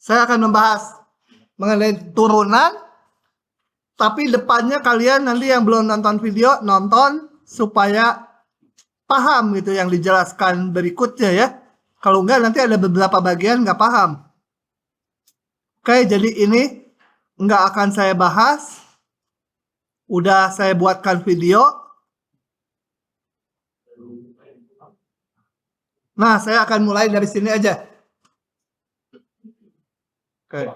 Saya akan membahas mengenai turunan, tapi depannya kalian nanti yang belum nonton video, nonton supaya paham gitu yang dijelaskan berikutnya ya. Kalau enggak nanti ada beberapa bagian nggak paham. Oke, jadi ini nggak akan saya bahas. Udah saya buatkan video. Nah, saya akan mulai dari sini aja. Oke.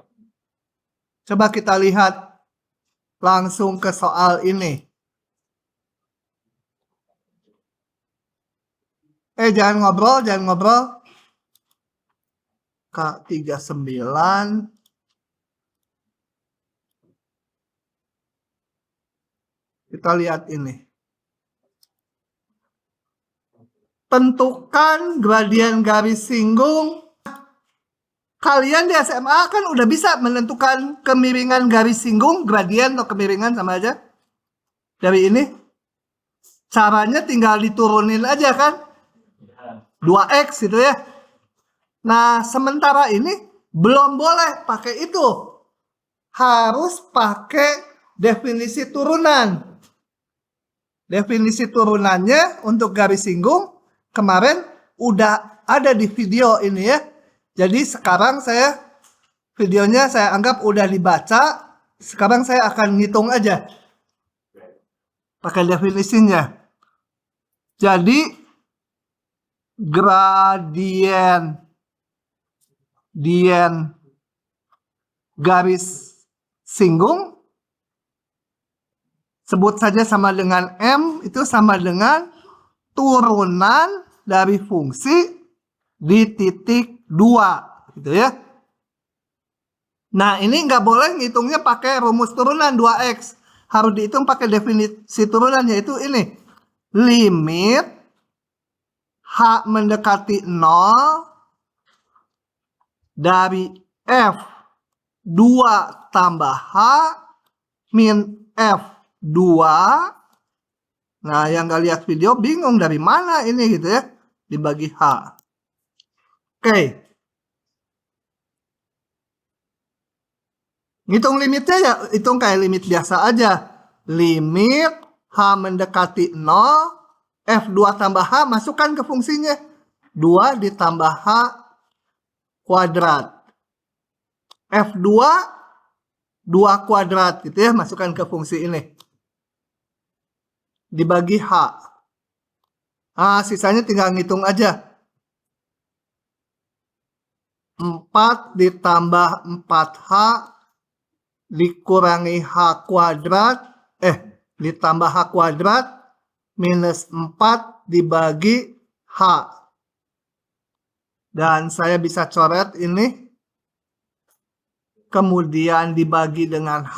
Coba kita lihat langsung ke soal ini. Jangan ngobrol. K39. Kita lihat ini. Tentukan gradien garis singgung. Kalian di SMA kan udah bisa menentukan kemiringan garis singgung, gradien atau kemiringan sama aja. Dari ini. Caranya tinggal diturunin aja kan. 2x gitu ya. Nah, sementara ini belum boleh pakai itu. Harus pakai definisi turunan. Definisi turunannya untuk garis singgung kemarin udah ada di video ini ya. Jadi sekarang videonya saya anggap udah dibaca. Sekarang saya akan ngitung aja. Pakai definisinya. Jadi gradien garis singgung sebut saja sama dengan M, itu sama dengan turunan dari fungsi di titik 2 gitu ya. Nah, ini nggak boleh ngitungnya pakai rumus turunan 2x. Harus dihitung pakai definisi turunan, yaitu ini. Limit H mendekati 0 dari F2 tambah H min F2. Nah, yang nggak lihat video bingung dari mana ini gitu ya. Dibagi H. Oke. Ngitung limitnya ya hitung kayak limit biasa aja. Limit H mendekati 0, F2 tambah H masukkan ke fungsinya. 2 ditambah H kuadrat. F2 2 kuadrat gitu ya, masukkan ke fungsi ini. Dibagi H. Nah, sisanya tinggal ngitung aja. 4 ditambah 4H dikurangi H kuadrat, ditambah H kuadrat minus 4 dibagi H. Dan saya bisa coret ini. Kemudian dibagi dengan H.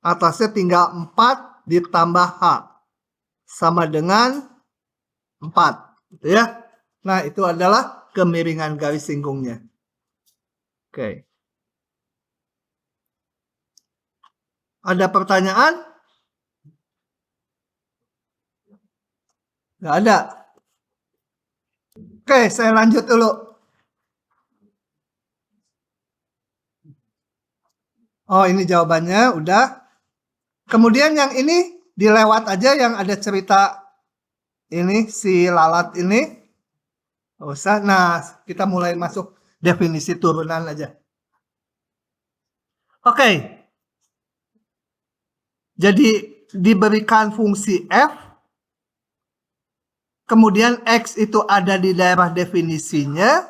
Atasnya tinggal 4 ditambah H. Sama dengan 4. Gitu ya. Nah, itu adalah kemiringan garis singgungnya. Oke. Ada pertanyaan? Nggak ada. Oke, saya lanjut dulu. Oh, ini jawabannya udah. Kemudian yang ini dilewat aja, yang ada cerita ini si lalat ini. Nggak usah. Nah, kita mulai masuk definisi turunan aja. Oke. Jadi diberikan fungsi f. Kemudian x itu ada di daerah definisinya.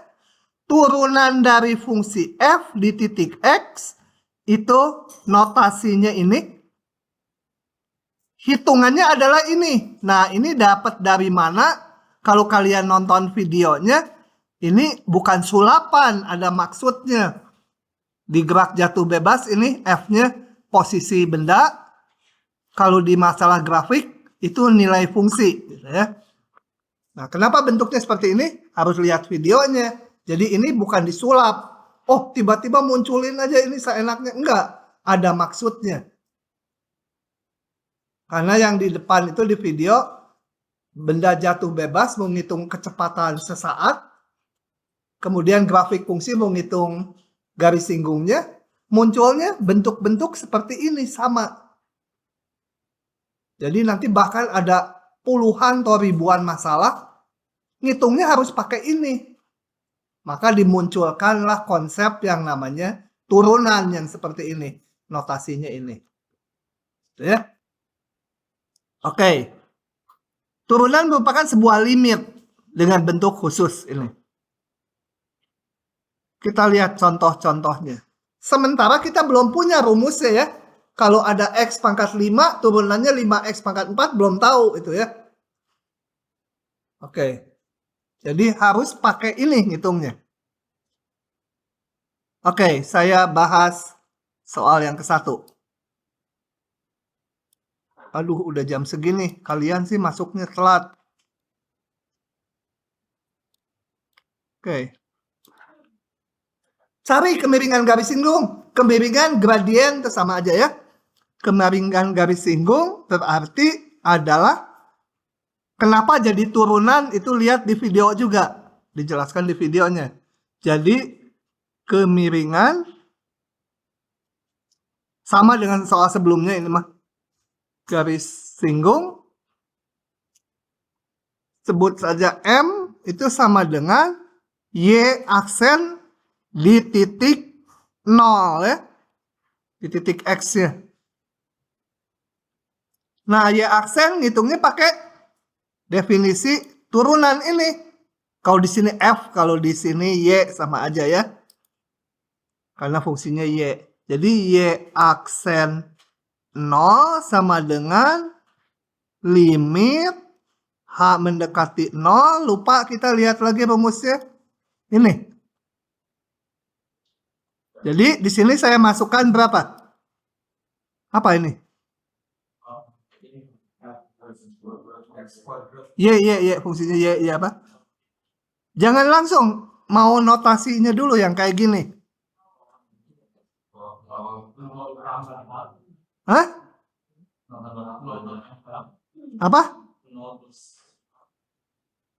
Turunan dari fungsi f di titik x itu notasinya ini. Hitungannya adalah ini. Nah, ini dapat dari mana? Kalau kalian nonton videonya, ini bukan sulapan, ada maksudnya. Di gerak jatuh bebas ini F-nya posisi benda. Kalau di masalah grafik, itu nilai fungsi. Gitu ya. Nah, kenapa bentuknya seperti ini? Harus lihat videonya. Jadi ini bukan disulap. Oh, tiba-tiba munculin aja ini seenaknya. Enggak, ada maksudnya. Karena yang di depan itu di video benda jatuh bebas menghitung kecepatan sesaat, kemudian grafik fungsi menghitung garis singgungnya, munculnya bentuk-bentuk seperti ini sama. Jadi nanti bahkan ada puluhan atau ribuan masalah, ngitungnya harus pakai ini. Maka dimunculkanlah konsep yang namanya turunan yang seperti ini, notasinya ini. Ya. Oke. Turunan merupakan sebuah limit dengan bentuk khusus ini. Kita lihat contoh-contohnya. Sementara kita belum punya rumusnya ya. Kalau ada X pangkat 5, turunannya 5X pangkat 4, belum tahu itu ya. Oke. Jadi harus pakai ini ngitungnya. Oke, saya bahas soal yang ke-1. Aduh, udah jam segini. Kalian sih masuknya telat. Oke. Cari kemiringan garis singgung. Kemiringan gradien itu sama aja ya. Kemiringan garis singgung berarti adalah kenapa jadi turunan itu lihat di video juga. Dijelaskan di videonya. Jadi kemiringan sama dengan soal sebelumnya ini mah. Garis singgung. Sebut saja M itu sama dengan Y aksen di titik 0 ya. Di titik X ya. Nah, Y aksen ngitungnya pakai definisi turunan ini. Kalau di sini F, kalau di sini Y sama aja ya. Karena fungsinya Y. Jadi Y aksen 0 sama dengan limit H mendekati 0. Lupa kita lihat lagi rumusnya. Ini. Jadi di sini saya masukkan berapa? Apa ini? Y, fungsinya Y apa? Jangan langsung, mau notasinya dulu yang kayak gini. Hah? Apa?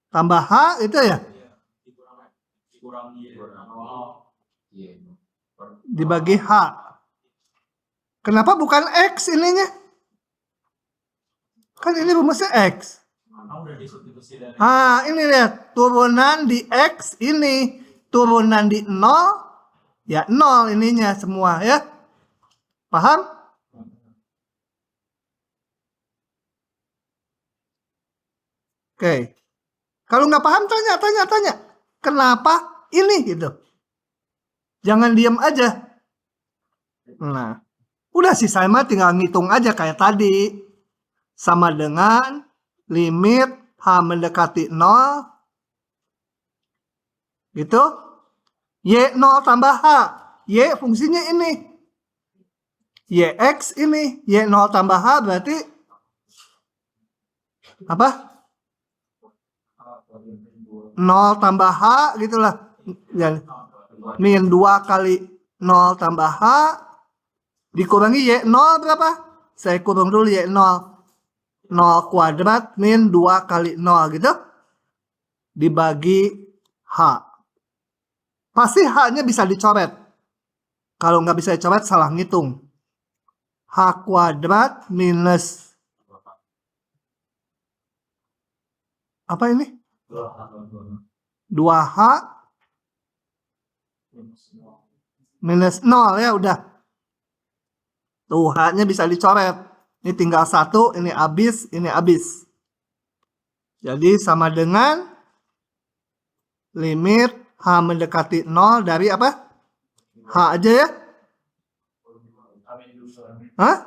Tambah H itu ya? Dibagi H. Kenapa bukan X ininya? Kan ini rumusnya X. Ah, ini lihat. Turunan di X ini. Turunan di 0. Ya 0 ininya semua ya. Paham? Oke. Kalau nggak paham tanya. Kenapa ini gitu? Jangan diam aja. Nah, udah sih saya mah tinggal ngitung aja kayak tadi. Sama dengan limit H mendekati 0. Gitu. Y 0 tambah H. Y fungsinya ini. YX ini. Y 0 tambah H berarti apa? 0 tambah H gitulah. Min 2 kali 0 tambah H dikurangi Y 0 berapa? Saya kurang dulu Y 0. 0 kuadrat min 2 kali 0 gitu. Dibagi H. Pasti H-nya bisa dicoret. Kalau nggak bisa dicoret salah ngitung. H kuadrat minus apa ini? 2H minus 0 ya udah. Tuh H-nya bisa dicoret. Ini tinggal 1, ini habis. Jadi sama dengan limit H mendekati 0 dari apa? H aja ya? Hah?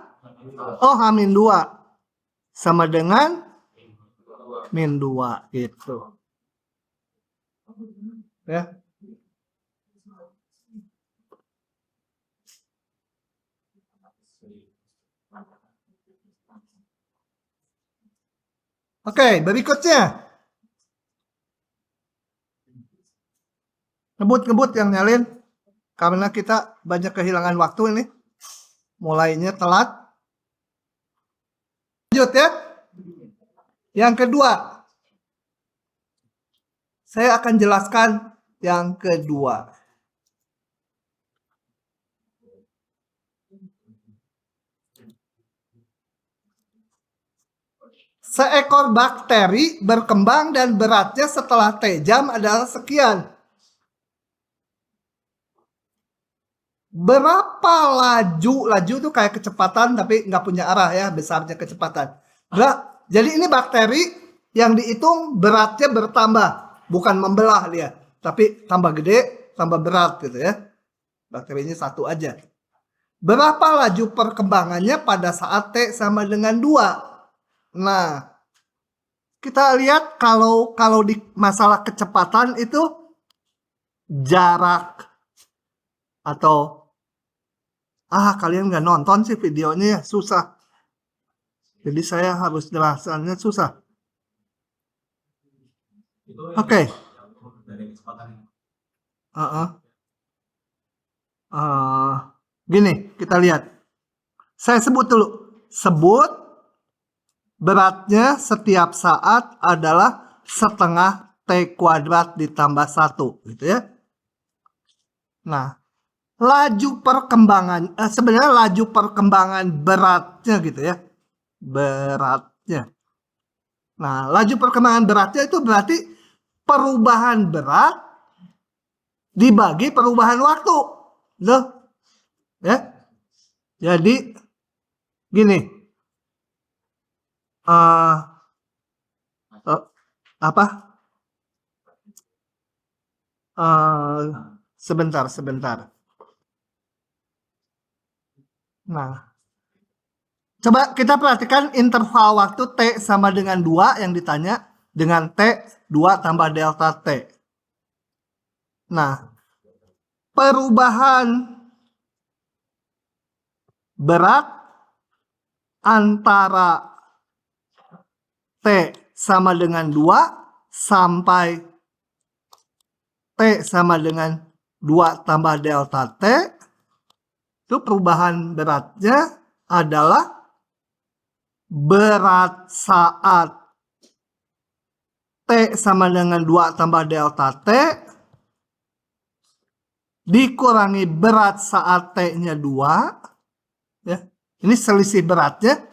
Oh, H-2. Sama dengan min 2 gitu. Ya. Oke, berikutnya. Ngebut yang nyalin. Karena kita banyak kehilangan waktu ini. Mulainya telat. Lanjut ya. Yang kedua. Saya akan jelaskan yang kedua. Seekor bakteri berkembang dan beratnya setelah T jam adalah sekian. Berapa laju? Laju itu kayak kecepatan tapi nggak punya arah ya, besarnya kecepatan. Jadi ini bakteri yang dihitung beratnya bertambah, bukan membelah dia, tapi tambah gede, tambah berat gitu ya. Bakterinya satu aja. Berapa laju perkembangannya pada saat T sama dengan 2? Nah, kita lihat kalau di masalah kecepatan itu jarak atau kalian nggak nonton sih videonya ya, susah. Jadi saya harus jelasannya susah. Oke. Gini, kita lihat. Saya sebut dulu. Sebut beratnya setiap saat adalah setengah T kuadrat ditambah 1. Gitu ya. Nah, laju perkembangan, sebenarnya laju perkembangan beratnya gitu ya. Beratnya. Nah, laju perkembangan beratnya itu berarti perubahan berat dibagi perubahan waktu. Loh. Ya. Jadi gini. Sebentar. Nah, coba kita perhatikan interval waktu T sama dengan 2 yang ditanya dengan T 2 tambah delta T. Nah, perubahan berat antara T sama dengan 2 sampai T sama dengan 2 tambah delta T, itu perubahan beratnya adalah berat saat T sama dengan 2 tambah delta T dikurangi berat saat T-nya 2. Ya. Ini selisih beratnya.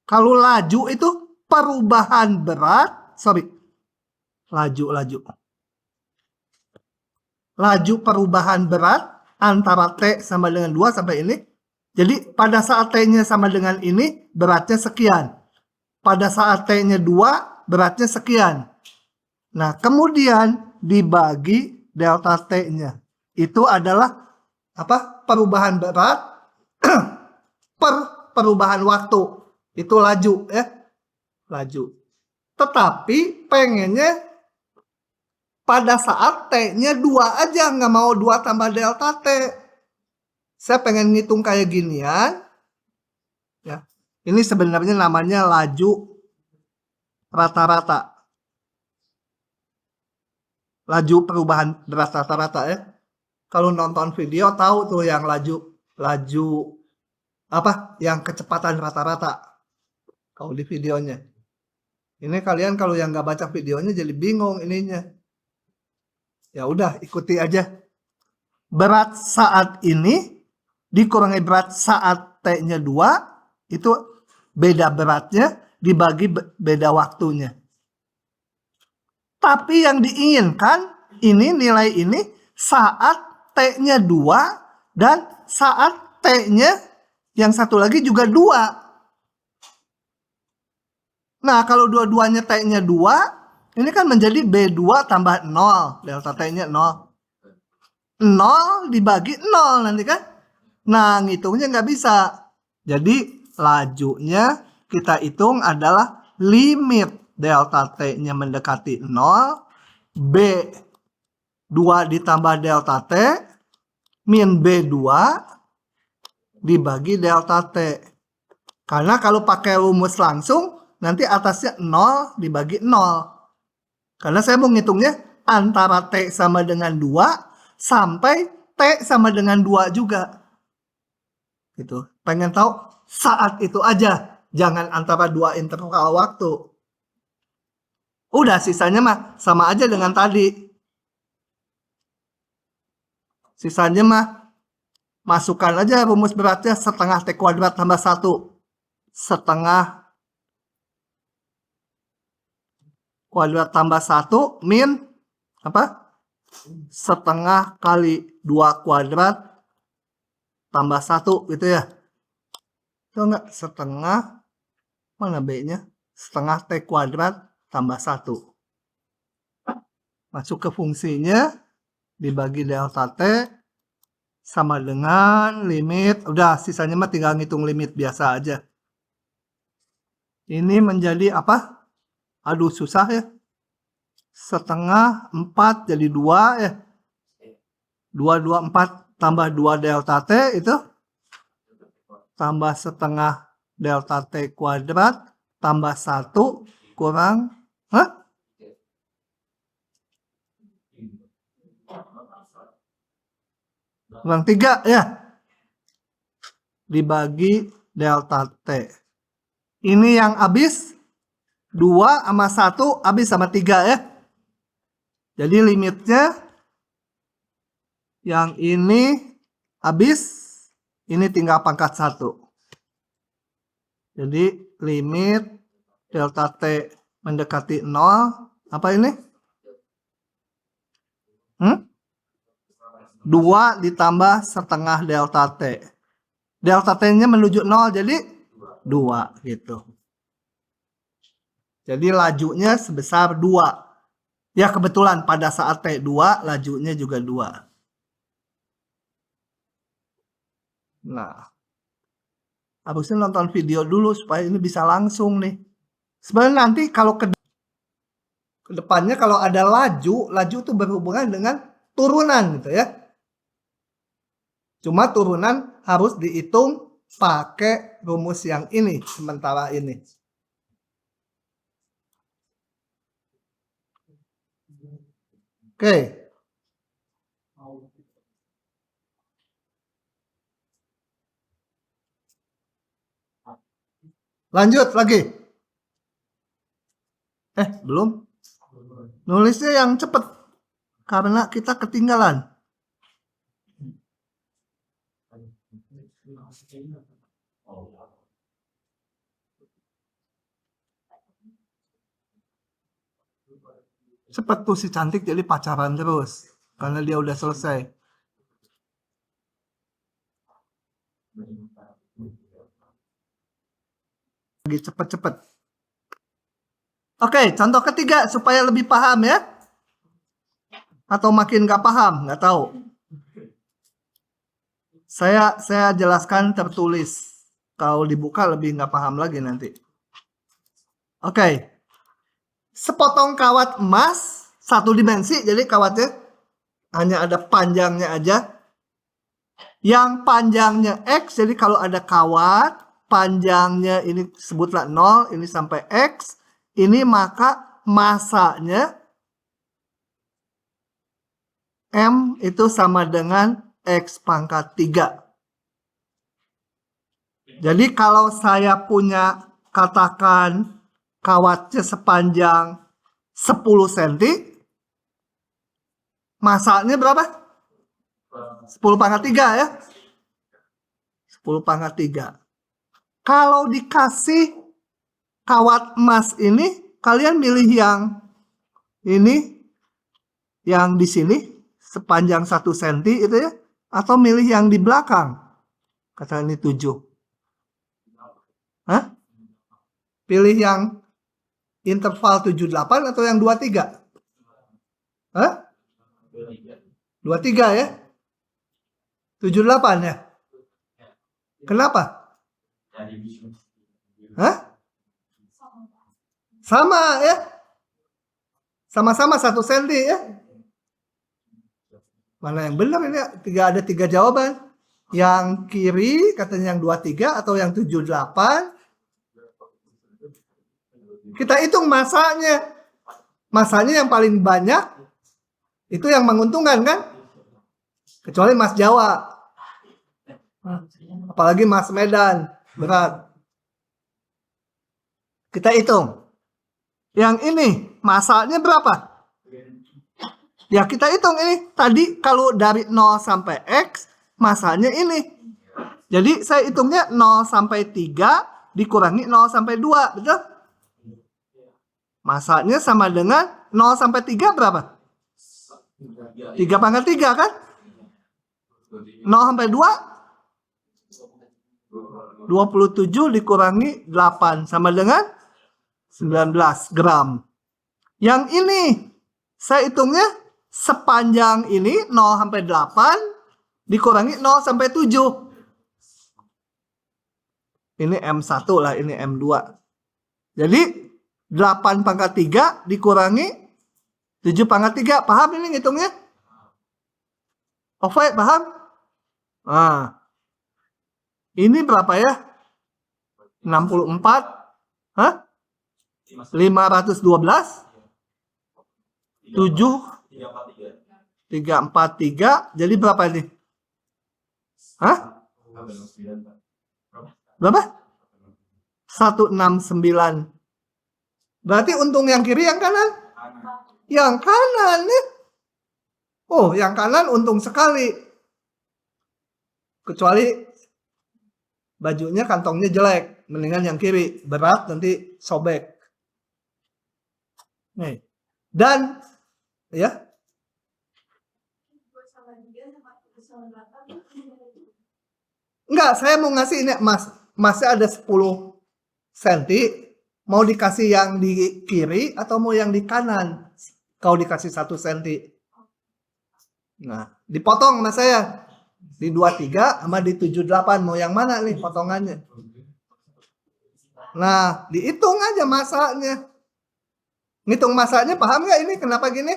Kalau laju itu perubahan berat, laju perubahan berat antara T sama dengan 2 sampai ini. Jadi pada saat T-nya sama dengan ini, beratnya sekian. Pada saat T-nya 2, beratnya sekian. Nah, kemudian dibagi delta T-nya. Itu adalah perubahan berat per perubahan waktu. Itu laju ya. Laju. Tetapi pengennya pada saat T-nya 2 aja, nggak mau 2 tambah delta T. Saya pengen ngitung kayak ginian. Ya. Ini sebenarnya namanya laju rata-rata. Laju perubahan berat rata-rata ya. Kalau nonton video tahu tuh yang laju yang kecepatan rata-rata. Kalau di videonya. Ini kalian kalau yang nggak baca videonya jadi bingung ininya. Ya udah, ikuti aja. Berat saat ini dikurangi berat saat T-nya 2, itu beda beratnya dibagi beda waktunya. Tapi yang diinginkan ini nilai ini saat T-nya 2 dan saat T-nya yang satu lagi juga 2. Nah, kalau dua-duanya T-nya 2, ini kan menjadi B2 tambah 0. Delta T-nya 0. 0 dibagi 0 nanti kan. Nah, ngitungnya nggak bisa. Jadi, lajunya kita hitung adalah limit delta T-nya mendekati 0. B2 ditambah delta T min B2 dibagi delta T. Karena kalau pakai rumus langsung, nanti atasnya 0 dibagi 0. Karena saya mau ngitungnya antara T sama dengan 2 sampai T sama dengan 2 juga. Gitu. Pengen tahu saat itu aja. Jangan antara 2 interval waktu. Udah sisanya mah sama aja dengan tadi. Sisanya mah masukkan aja rumus beratnya setengah T kuadrat tambah 1. Setengah kuadrat tambah 1 min apa? Setengah kali 2 kuadrat tambah 1 gitu ya. Itu enggak setengah, mana B-nya? Setengah T kuadrat tambah 1. Masuk ke fungsinya, dibagi delta T, sama dengan limit, udah sisanya mah tinggal ngitung limit biasa aja. Ini menjadi apa? Aduh susah ya. Setengah 4 jadi 2 ya. 2, 2, 4 tambah 2 delta T itu. Tambah setengah delta T kuadrat tambah 1 kurang, hah? Kurang 3 ya. Dibagi delta T. Ini yang habis 2 sama 1 habis sama 3 ya. Jadi limitnya yang ini habis, ini tinggal pangkat 1. Jadi limit delta T mendekati 0, apa ini? 2 ditambah setengah delta T. Delta T-nya menuju 0, jadi 2 gitu. Jadi lajunya sebesar 2. Ya kebetulan pada saat T2 lajunya juga 2. Nah, harusnya nonton video dulu supaya ini bisa langsung nih. Sebenarnya nanti kalau ke depannya kalau ada laju itu berhubungan dengan turunan gitu ya. Cuma turunan harus dihitung pakai rumus yang ini sementara ini. Oke. Lanjut lagi. Belum. Nulisnya yang cepet. Karena kita ketinggalan. Cepet tuh si cantik jadi pacaran terus. Karena dia udah selesai. Lagi cepet-cepet. Oke, contoh ketiga supaya lebih paham ya. Atau makin gak paham, gak tahu. Saya jelaskan tertulis. Kalau dibuka lebih gak paham lagi nanti. Oke. Sepotong kawat emas satu dimensi, jadi kawatnya hanya ada panjangnya aja. Yang panjangnya X, jadi kalau ada kawat panjangnya ini sebutlah 0, ini sampai X, ini maka masanya M itu sama dengan X pangkat 3. Jadi kalau saya punya katakan kawatnya sepanjang 10 cm, masanya berapa? 10 pangkat 3 ya. 10 pangkat 3. Kalau dikasih kawat emas ini, kalian milih yang ini, yang di sini, sepanjang 1 cm itu ya, atau milih yang di belakang, kata ini 7. Hah? Pilih yang interval 78 atau yang 23? Hah? 23 ya? 78 ya? Kenapa? Hah? Sama ya? Sama-sama 1 cm ya? Mana yang benar ini? Ada 3 jawaban. Yang kiri katanya yang 23 atau yang 78. Kita hitung masanya. Masanya yang paling banyak itu yang menguntungkan kan? Kecuali Mas Jawa. Apalagi Mas Medan, berat. Kita hitung. Yang ini masanya berapa? Ya kita hitung ini. Tadi kalau dari 0 sampai X, masanya ini. Jadi saya hitungnya 0 sampai 3 dikurangi 0 sampai 2. Betul? Masanya sama dengan 0 sampai 3 berapa? 3 pangkat 3 kan? 0 sampai 2? 27 dikurangi 8. Sama dengan 19 gram. Yang ini, saya hitungnya sepanjang ini 0 sampai 8 dikurangi 0 sampai 7. Ini M1 lah, ini M2. Jadi 8 pangkat 3 dikurangi 7 pangkat 3. Paham ini ngitungnya? Oke, paham? Nah, ini berapa ya? 64. Hah? 512. 7. 343. Jadi berapa ini? Hah? Berapa? 169. Berarti untung yang kiri yang kanan? Yang kanan nih. Oh, yang kanan untung sekali. Kecuali bajunya kantongnya jelek. Mendingan yang kiri. Berat nanti sobek. Nih. Dan ya. Enggak, saya mau ngasih ini emas. Emasnya ada 10 cm. Mau dikasih yang di kiri atau mau yang di kanan? Kau dikasih 1 cm. Nah, dipotong sama saya. Di 23 sama di 78. Mau yang mana nih potongannya? Nah, dihitung aja masanya. Ngitung masanya, paham nggak ini kenapa gini?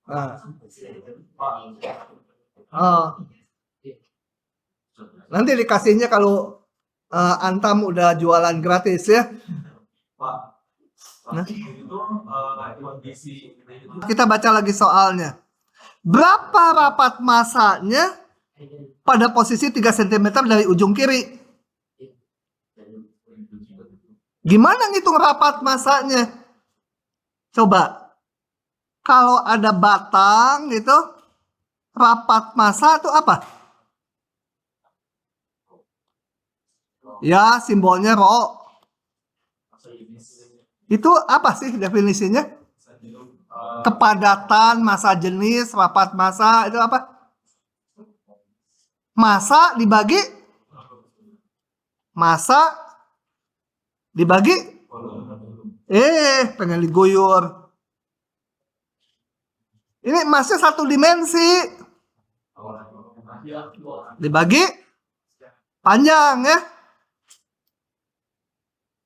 Nah. Oh. Nanti dikasihnya kalau Antam udah jualan gratis ya. Nah. Kita baca lagi soalnya. Berapa rapat masanya pada posisi 3 cm dari ujung kiri? Gimana ngitung rapat masanya? Coba. Kalau ada batang gitu, rapat massa itu apa? Ya, simbolnya Rho. Itu apa sih definisinya? Kepadatan, massa jenis, rapat massa, itu apa? Massa dibagi? Massa dibagi? Pengen diguyur. Ini emasnya 1 dimensi. Dibagi panjang ya.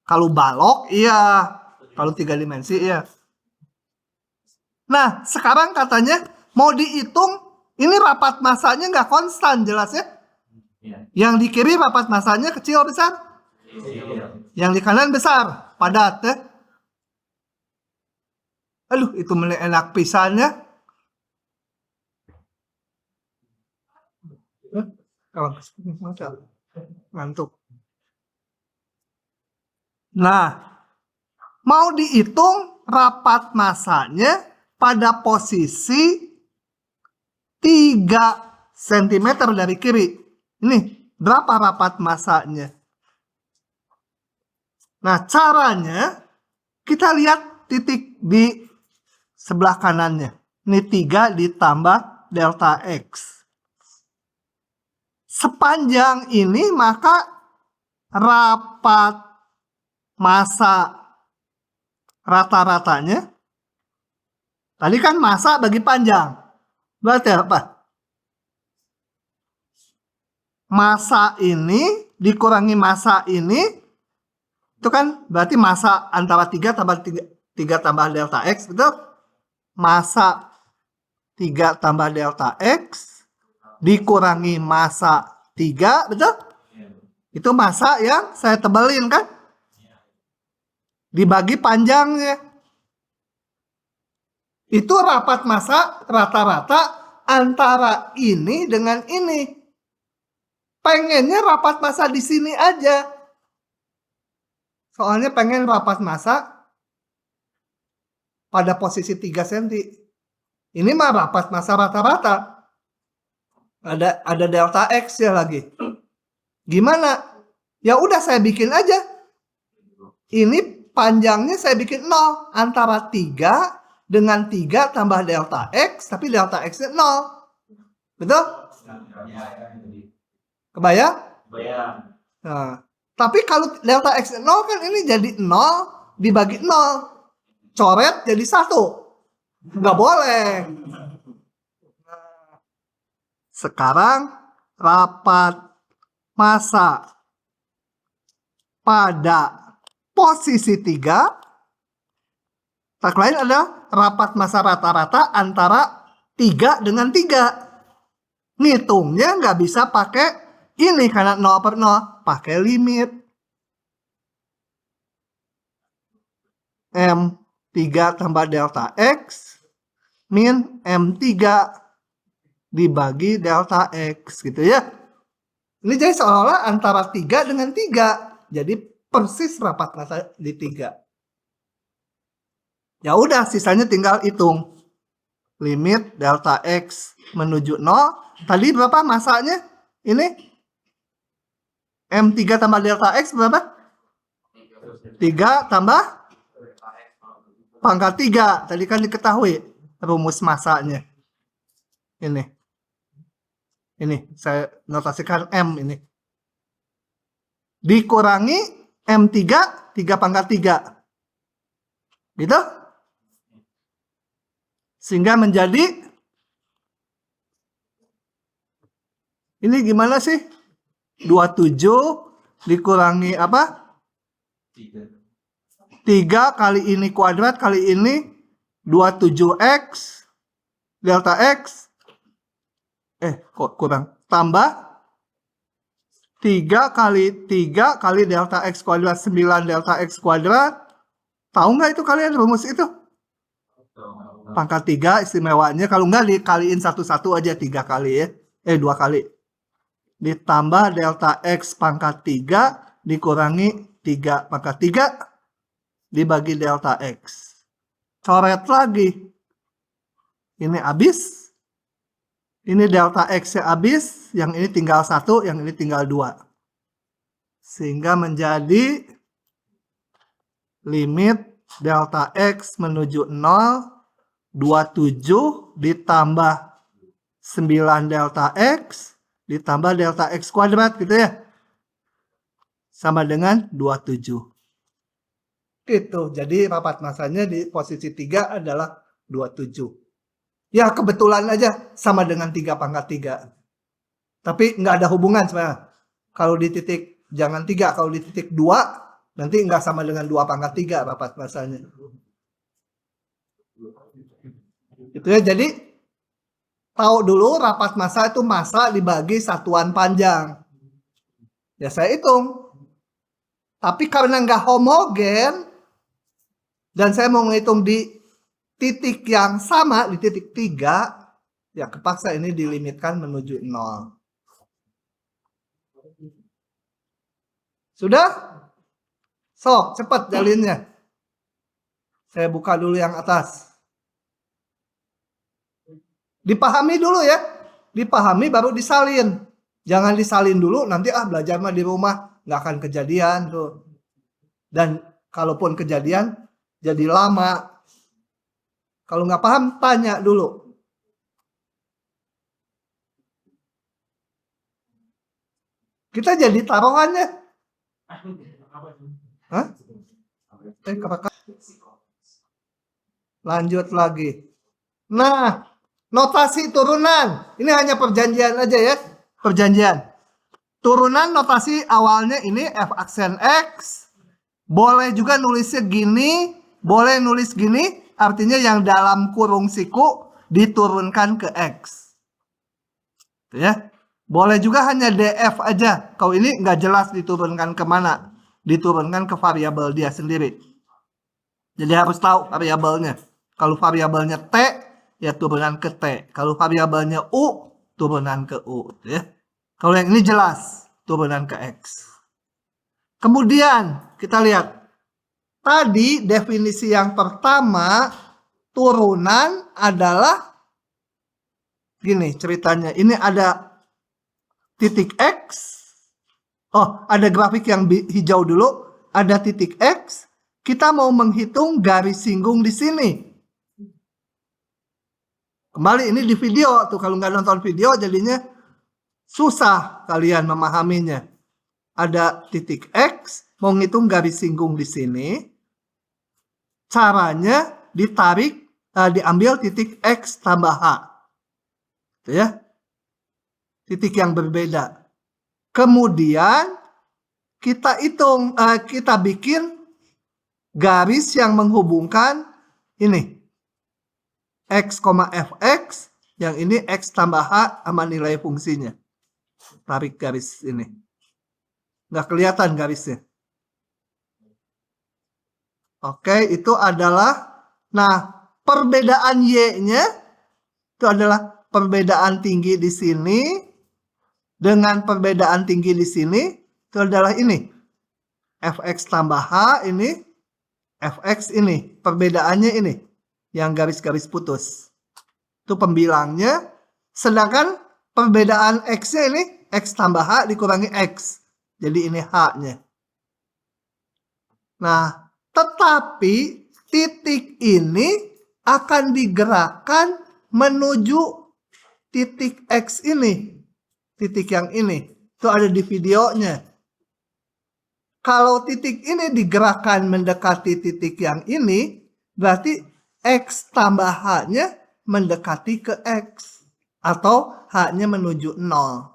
Kalau balok iya. Kalau 3 dimensi iya. Nah, sekarang katanya mau dihitung, ini rapat massanya nggak konstan, jelas ya? Yang di kiri rapat massanya kecil besar? Yang di kanan besar, padat ya? Aduh, itu enak pisannya. Ngantuk. Nah, mau dihitung rapat massanya pada posisi 3 cm dari kiri. Ini berapa rapat massanya? Nah, caranya kita lihat titik di sebelah kanannya. Ini 3 ditambah delta X. Sepanjang ini maka rapat massa rata-ratanya. Tadi kan massa bagi panjang. Berarti apa? Massa ini dikurangi massa ini. Itu kan berarti massa antara 3 tambah delta X. Betul? Massa 3 tambah delta X dikurangi massa 3. Betul? Itu massa yang saya tebelin kan? Dibagi panjangnya. Itu rapat massa rata-rata antara ini dengan ini. Pengennya rapat massa di sini aja. Soalnya pengen rapat massa pada posisi 3 cm. Ini mah rapat masa rata-rata. Ada delta X ya lagi. Gimana? Ya udah saya bikin aja. Ini panjangnya saya bikin 0. Antara 3 dengan 3 tambah delta X. Tapi delta X-nya 0. Betul? Kebayang? Bayang. Nah, tapi kalau delta X 0 kan ini jadi 0 dibagi 0. Coret jadi 1. Nggak boleh. Sekarang rapat massa pada posisi 3. Tak lain adalah rapat massa rata-rata antara 3 dengan 3. Ngitungnya nggak bisa pakai ini karena 0/0. Pakai limit. M3 tambah delta X min M3 dibagi delta X gitu ya. Ini jadi seolah-olah antara 3 dengan 3. Jadi persis rapat massa di 3. Ya udah, sisanya tinggal hitung. Limit delta X menuju 0. Tadi berapa massanya? Ini M3 tambah delta X berapa? 3 tambah pangkat 3. Tadi kan diketahui rumus massanya. Ini saya notasikan M ini. Dikurangi M3, 3 pangkat 3. Gitu? Sehingga menjadi ini gimana sih? 27 dikurangi apa? 3 kali ini kuadrat kali ini 27X delta X kok kurang, tambah 3 kali 3 kali delta X kuadrat 9 delta X kuadrat. Tahu nggak itu kalian rumus itu? Pangkat 3 istimewanya, kalau nggak dikaliin satu-satu aja 3 kali ya. 2 kali. Ditambah delta X pangkat 3 dikurangi 3 pangkat 3 dibagi delta X. Coret lagi. Ini habis. Ini delta X-nya habis. Yang ini tinggal 1, yang ini tinggal 2. Sehingga menjadi limit delta X menuju 0, 27 ditambah 9 delta X ditambah delta X kuadrat gitu ya. Sama dengan 27. Gitu. Jadi rapat massanya di posisi 3 adalah 27. Ya kebetulan aja sama dengan 3 pangkat 3. Tapi nggak ada hubungan sebenarnya. Kalau di titik, jangan 3. Kalau di titik 2, nanti nggak sama dengan 2 pangkat 3 rapat massanya. Gitu ya. Jadi tahu dulu rapat massa itu massa dibagi satuan panjang. Ya saya hitung. Tapi karena nggak homogen, dan saya mau ngitung di titik yang sama, di titik 3, ya kepaksa ini dilimitkan menuju 0. Sudah? Sok, cepat jalinnya. Saya buka dulu yang atas. Dipahami dulu ya. Dipahami baru disalin. Jangan disalin dulu, nanti belajar mah di rumah. Nggak akan kejadian tuh. Dan kalaupun kejadian, jadi lama. Kalau nggak paham, tanya dulu. Kita jadi taruhannya. Hah? Lanjut lagi. Nah, notasi turunan. Ini hanya perjanjian aja ya. Perjanjian. Turunan notasi awalnya ini F aksen X. Boleh juga nulisnya gini. Boleh nulis gini. Artinya yang dalam kurung siku diturunkan ke X. Ya. Boleh juga hanya DF aja. Kalau ini nggak jelas diturunkan kemana. Diturunkan ke variabel dia sendiri. Jadi harus tahu variabelnya. Kalau variabelnya T, ya turunan ke T. Kalau variabelnya U, turunan ke U. Ya. Kalau yang ini jelas, turunan ke X. Kemudian kita lihat. Tadi definisi yang pertama turunan adalah gini ceritanya. Ini ada titik X. Oh, ada grafik yang hijau dulu. Ada titik X. Kita mau menghitung garis singgung di sini. Kembali ini di video tuh, kalau nggak nonton video jadinya susah kalian memahaminya. Ada titik X, mau ngitung garis singgung di sini. Caranya ditarik, diambil titik X tambah H. Gitu ya. Titik yang berbeda. Kemudian kita hitung, kita bikin garis yang menghubungkan ini. X, Fx, yang ini X tambah H sama nilai fungsinya. Tarik garis ini. Nggak kelihatan garisnya. Oke, itu adalah, nah, perbedaan Y-nya itu adalah perbedaan tinggi di sini dengan perbedaan tinggi di sini itu adalah ini. Fx tambah H ini, Fx ini, perbedaannya ini. Yang garis-garis putus. Itu pembilangnya. Sedangkan perbedaan X-nya ini, X tambah H dikurangi X. Jadi ini H-nya. Nah, tetapi titik ini akan digerakkan menuju titik X ini. Titik yang ini. Itu ada di videonya. Kalau titik ini digerakkan mendekati titik yang ini, berarti X tambah H-nya mendekati ke X. Atau H-nya menuju 0.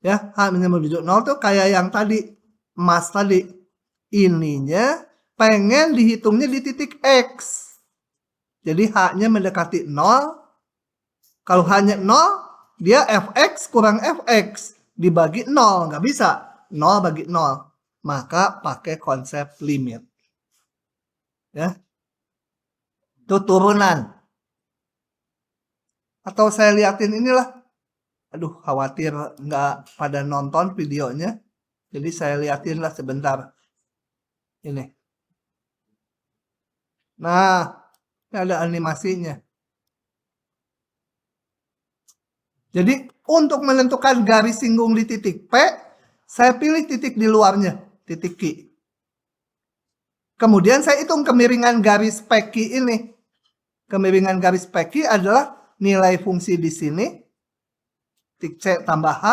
Ya, H-nya menuju 0 tuh kayak yang tadi. Emas tadi. Ininya pengen dihitungnya di titik X. Jadi H-nya mendekati 0. Kalau H-nya 0, dia Fx kurang Fx. Dibagi 0. Nggak bisa. 0 bagi 0. Maka pakai konsep limit. Ya. Itu turunan. Atau saya liatin inilah. Aduh, khawatir nggak pada nonton videonya. Jadi saya liatin lah sebentar. Ini. Nah, ini ada animasinya. Jadi, untuk menentukan garis singgung di titik P, saya pilih titik di luarnya, titik Q. Kemudian saya hitung kemiringan garis PQ ini. Kemiringan garis PQ adalah nilai fungsi di sini, titik C tambah H,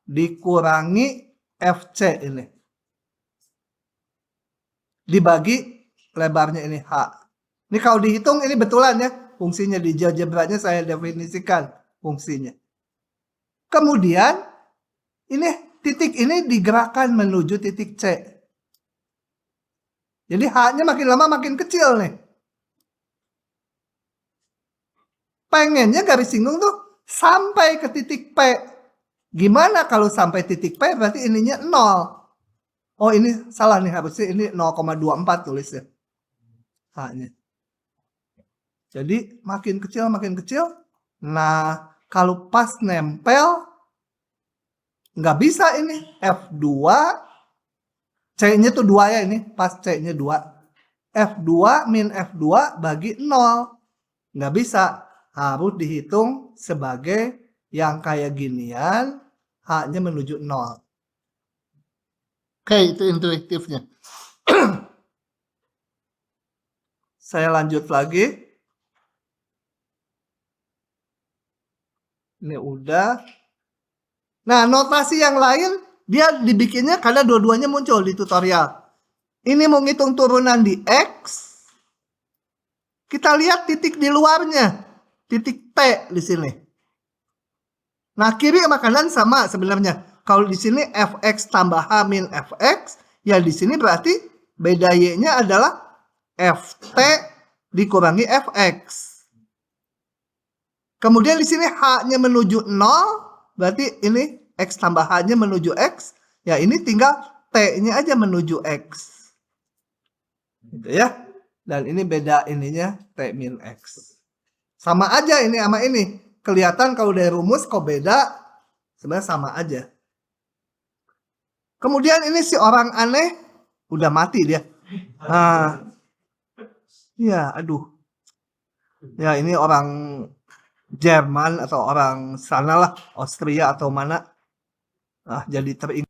dikurangi FC ini. Dibagi lebarnya ini H. Ini kalau dihitung ini betulan ya. Fungsinya di GeoGebra-nya saya definisikan fungsinya. Kemudian ini titik ini digerakkan menuju titik C. Jadi H-nya makin lama makin kecil nih. Pengennya garis singgung tuh sampai ke titik P. Gimana kalau sampai titik P berarti ininya 0. Oh ini salah nih, harusnya ini 0,24 tulisnya. H-nya. Jadi makin kecil makin kecil. Nah kalau pas nempel nggak bisa ini. F2. C-nya tuh 2 ya ini. Pas C-nya 2. F2 min F2 bagi 0. Nggak bisa. Harus dihitung sebagai yang kayak ginian. H-nya menuju 0. Oke, itu intuitifnya. Saya lanjut lagi. Ini udah. Nah, notasi yang lain dia dibikinnya karena dua-duanya muncul di tutorial. Ini mau ngitung turunan di X. Kita lihat titik di luarnya. Titik T di sini. Nah, kiri sama kanan sama sebenarnya. Kalau di sini Fx tambah H min Fx, ya di sini berarti beda Y-nya adalah Ft dikurangi Fx. Kemudian di sini H-nya menuju 0, berarti ini X tambah H-nya menuju X. Ya ini tinggal T-nya aja menuju X. Gitu ya. Dan ini beda ininya T min X. Sama aja ini sama ini. Kelihatan kalau dari rumus kok beda. Sebenarnya sama aja. Kemudian ini si orang aneh. Udah mati dia. Nah. Ya aduh. Ya, ini orang Jerman atau orang sana lah, Austria atau mana. Nah, jadi teringat.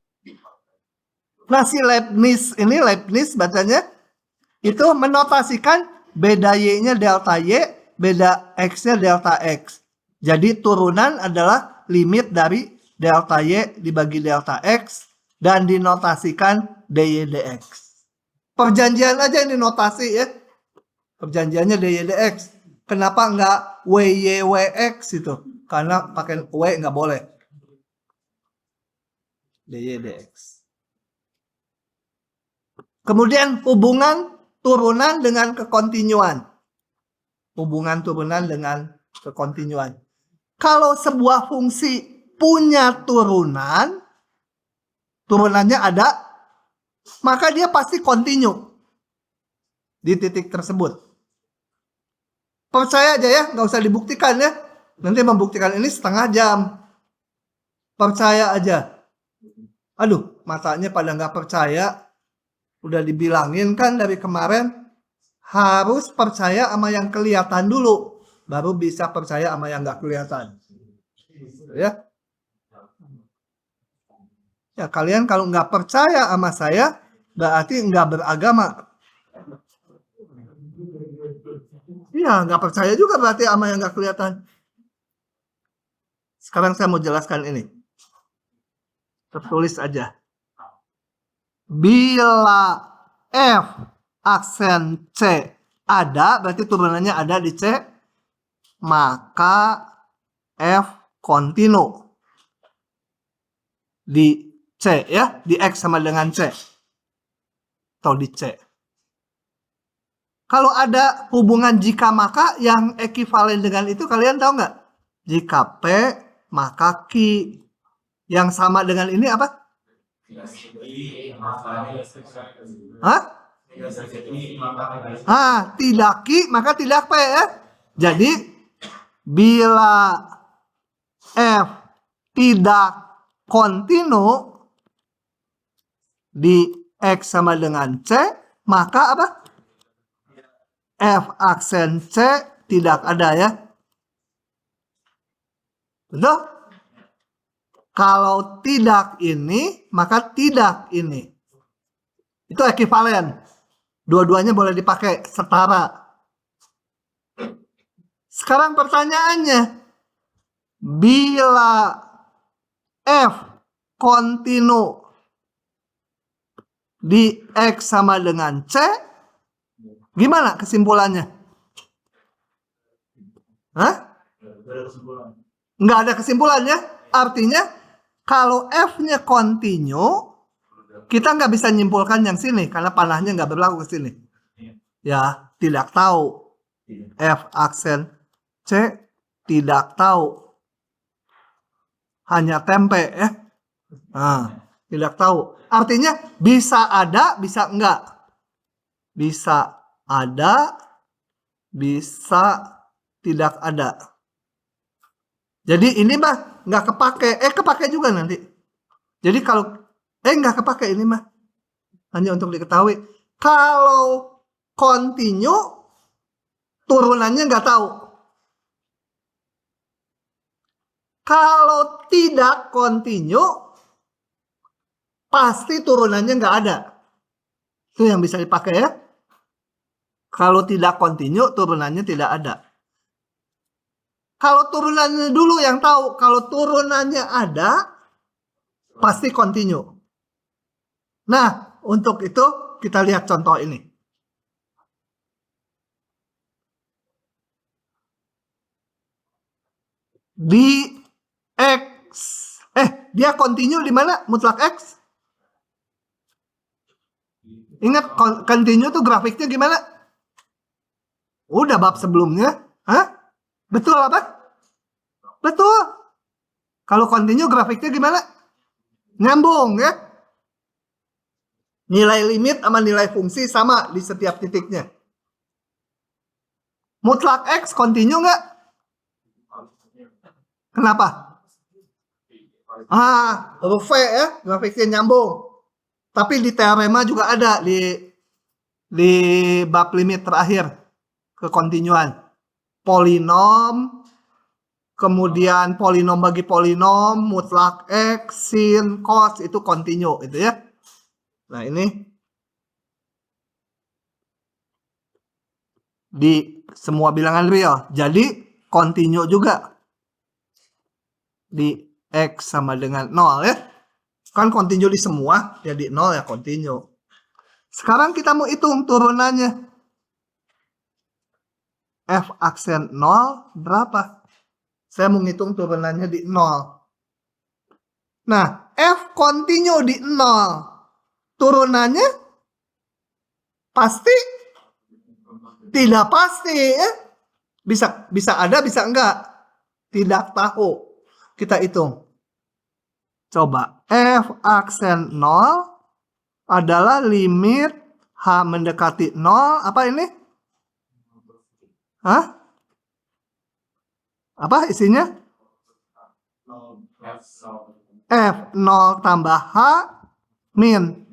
Nah, si Leibniz bacanya, itu menotasikan beda Y-nya delta Y, beda X-nya delta X. Jadi turunan adalah limit dari delta Y dibagi delta X dan dinotasikan dy dx. Perjanjian aja ini notasi ya. Perjanjiannya dy dx. Kenapa nggak WY WX itu? Karena pakai W nggak boleh. dy dx. Kemudian hubungan turunan dengan kekontinuan. Hubungan turunan dengan kekontinuan. Kalau sebuah fungsi punya turunan, turunannya ada, maka dia pasti kontinu di titik tersebut. Percaya aja ya, nggak usah dibuktikan ya. Nanti membuktikan ini setengah jam. Percaya aja. Aduh, matanya pada nggak percaya. Udah dibilangin kan dari kemarin, harus percaya sama yang kelihatan dulu. Baru bisa percaya sama yang nggak kelihatan. Ya. Ya, kalian kalau nggak percaya sama saya, berarti nggak beragama. Iya, nggak percaya juga berarti sama yang nggak kelihatan. Sekarang saya mau jelaskan ini. Tertulis aja. Bila F aksen C ada, berarti turunannya ada di C, maka F kontinu di C ya, di X sama dengan C atau di C. Kalau ada hubungan jika maka yang ekivalen dengan itu, kalian tahu nggak? Jika P maka Q. Yang sama dengan ini apa? Hah? Tidak Q maka tidak P ya. Jadi bila F tidak kontinu di X sama dengan C, maka apa? F aksen C tidak ada ya. Betul? Kalau tidak ini, maka tidak ini. Itu ekivalen. Dua-duanya boleh dipakai setara. Sekarang pertanyaannya, bila F kontinu di X sama dengan C, gimana kesimpulannya? Hah? Nggak ada kesimpulannya. Artinya kalau F-nya kontinu, kita nggak bisa nyimpulkan yang sini karena panahnya nggak berlaku ke sini. Ya, tidak tahu. F aksen C tidak tahu. Hanya tempe ya. Tidak tahu. Artinya bisa ada, bisa enggak. Bisa ada, bisa tidak ada. Jadi ini mah nggak kepake. Kepake juga nanti. Jadi kalau nggak kepake ini mah. Hanya untuk diketahui. Kalau kontinu, turunannya nggak tahu. Kalau tidak kontinu, pasti turunannya nggak ada. Itu yang bisa dipakai ya. Kalau tidak kontinu, turunannya tidak ada. Kalau turunannya dulu yang tahu, kalau turunannya ada, pasti kontinu. Nah, untuk itu kita lihat contoh ini. Di X, dia kontinu di mana? Mutlak X. Ingat kontinu tuh grafiknya gimana? Udah bab sebelumnya. Hah? Betul apa? Betul. Kalau kontinu grafiknya gimana? Nyambung ya. Nilai limit sama nilai fungsi sama di setiap titiknya. Mutlak X kontinu nggak? Kenapa? Huruf V ya, grafiknya nyambung. Tapi di teorema juga ada di bab limit terakhir kekontinuan. polinom, kemudian polinom bagi polinom, mutlak X, sin, cos, itu kontinu, itu ya. Nah, ini di semua bilangan real. Jadi, kontinu juga. Di X sama dengan 0 ya. Kan kontinu di semua, jadi 0 ya kontinu. Sekarang kita mau hitung turunannya. F aksen 0 berapa? Saya mau ngitung turunannya di 0. Nah, F kontinu di 0. Turunannya pasti? Tidak pasti ya. Bisa ada, bisa enggak. Tidak tahu. Kita hitung. Coba. F aksen 0 adalah limit H mendekati 0. Apa ini? Hah? Apa isinya? F 0 tambah H min.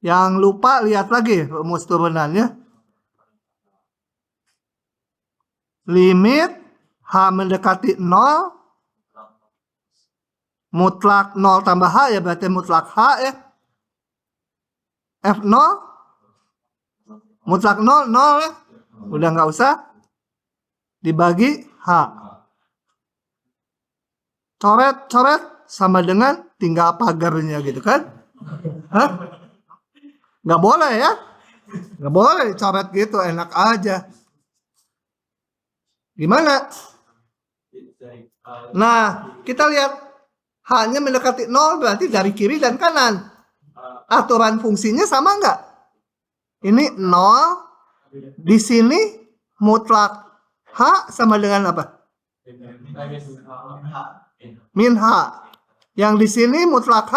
Yang lupa lihat lagi rumus turunannya. Limit H mendekati 0. Mutlak 0 tambah H ya berarti mutlak H ya. F 0. Mutlak 0, 0 ya. Udah nggak usah. Dibagi H. Coret sama dengan tinggal pagarnya gitu kan. Hah? Nggak boleh ya. Nggak boleh coret gitu, enak aja. Gimana? Nah, kita lihat H-nya mendekati 0 berarti dari kiri dan kanan. Aturan fungsinya sama nggak? Ini 0. Di sini mutlak H sama dengan apa? Min H. Yang di sini mutlak H.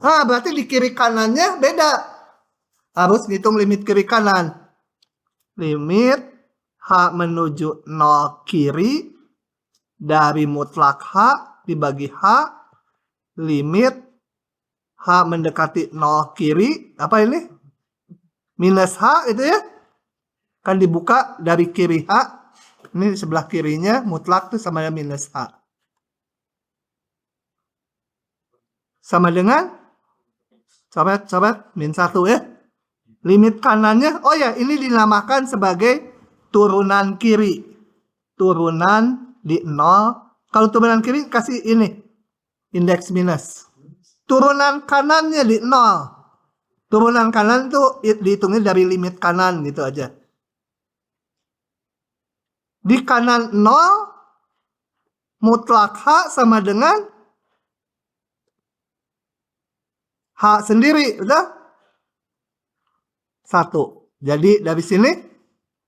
Nah, berarti di kiri kanannya beda. Harus ngitung limit kiri kanan. Limit H menuju 0 kiri dari mutlak H dibagi H. Limit H mendekati 0 kiri. Apa ini? Minus H itu ya. Kan dibuka dari kiri H. Ini sebelah kirinya mutlak itu sama dengan minus H. Sama dengan coret min 1 ya. Limit kanannya, oh ya ini dinamakan sebagai turunan kiri. Turunan di 0. Kalau turunan kiri kasih ini. Indeks minus. Turunan kanannya di 0. Turunan kanan itu dihitungnya dari limit kanan gitu aja. Di kanan 0. Mutlak H sama dengan H sendiri. Udah? 1. Jadi dari sini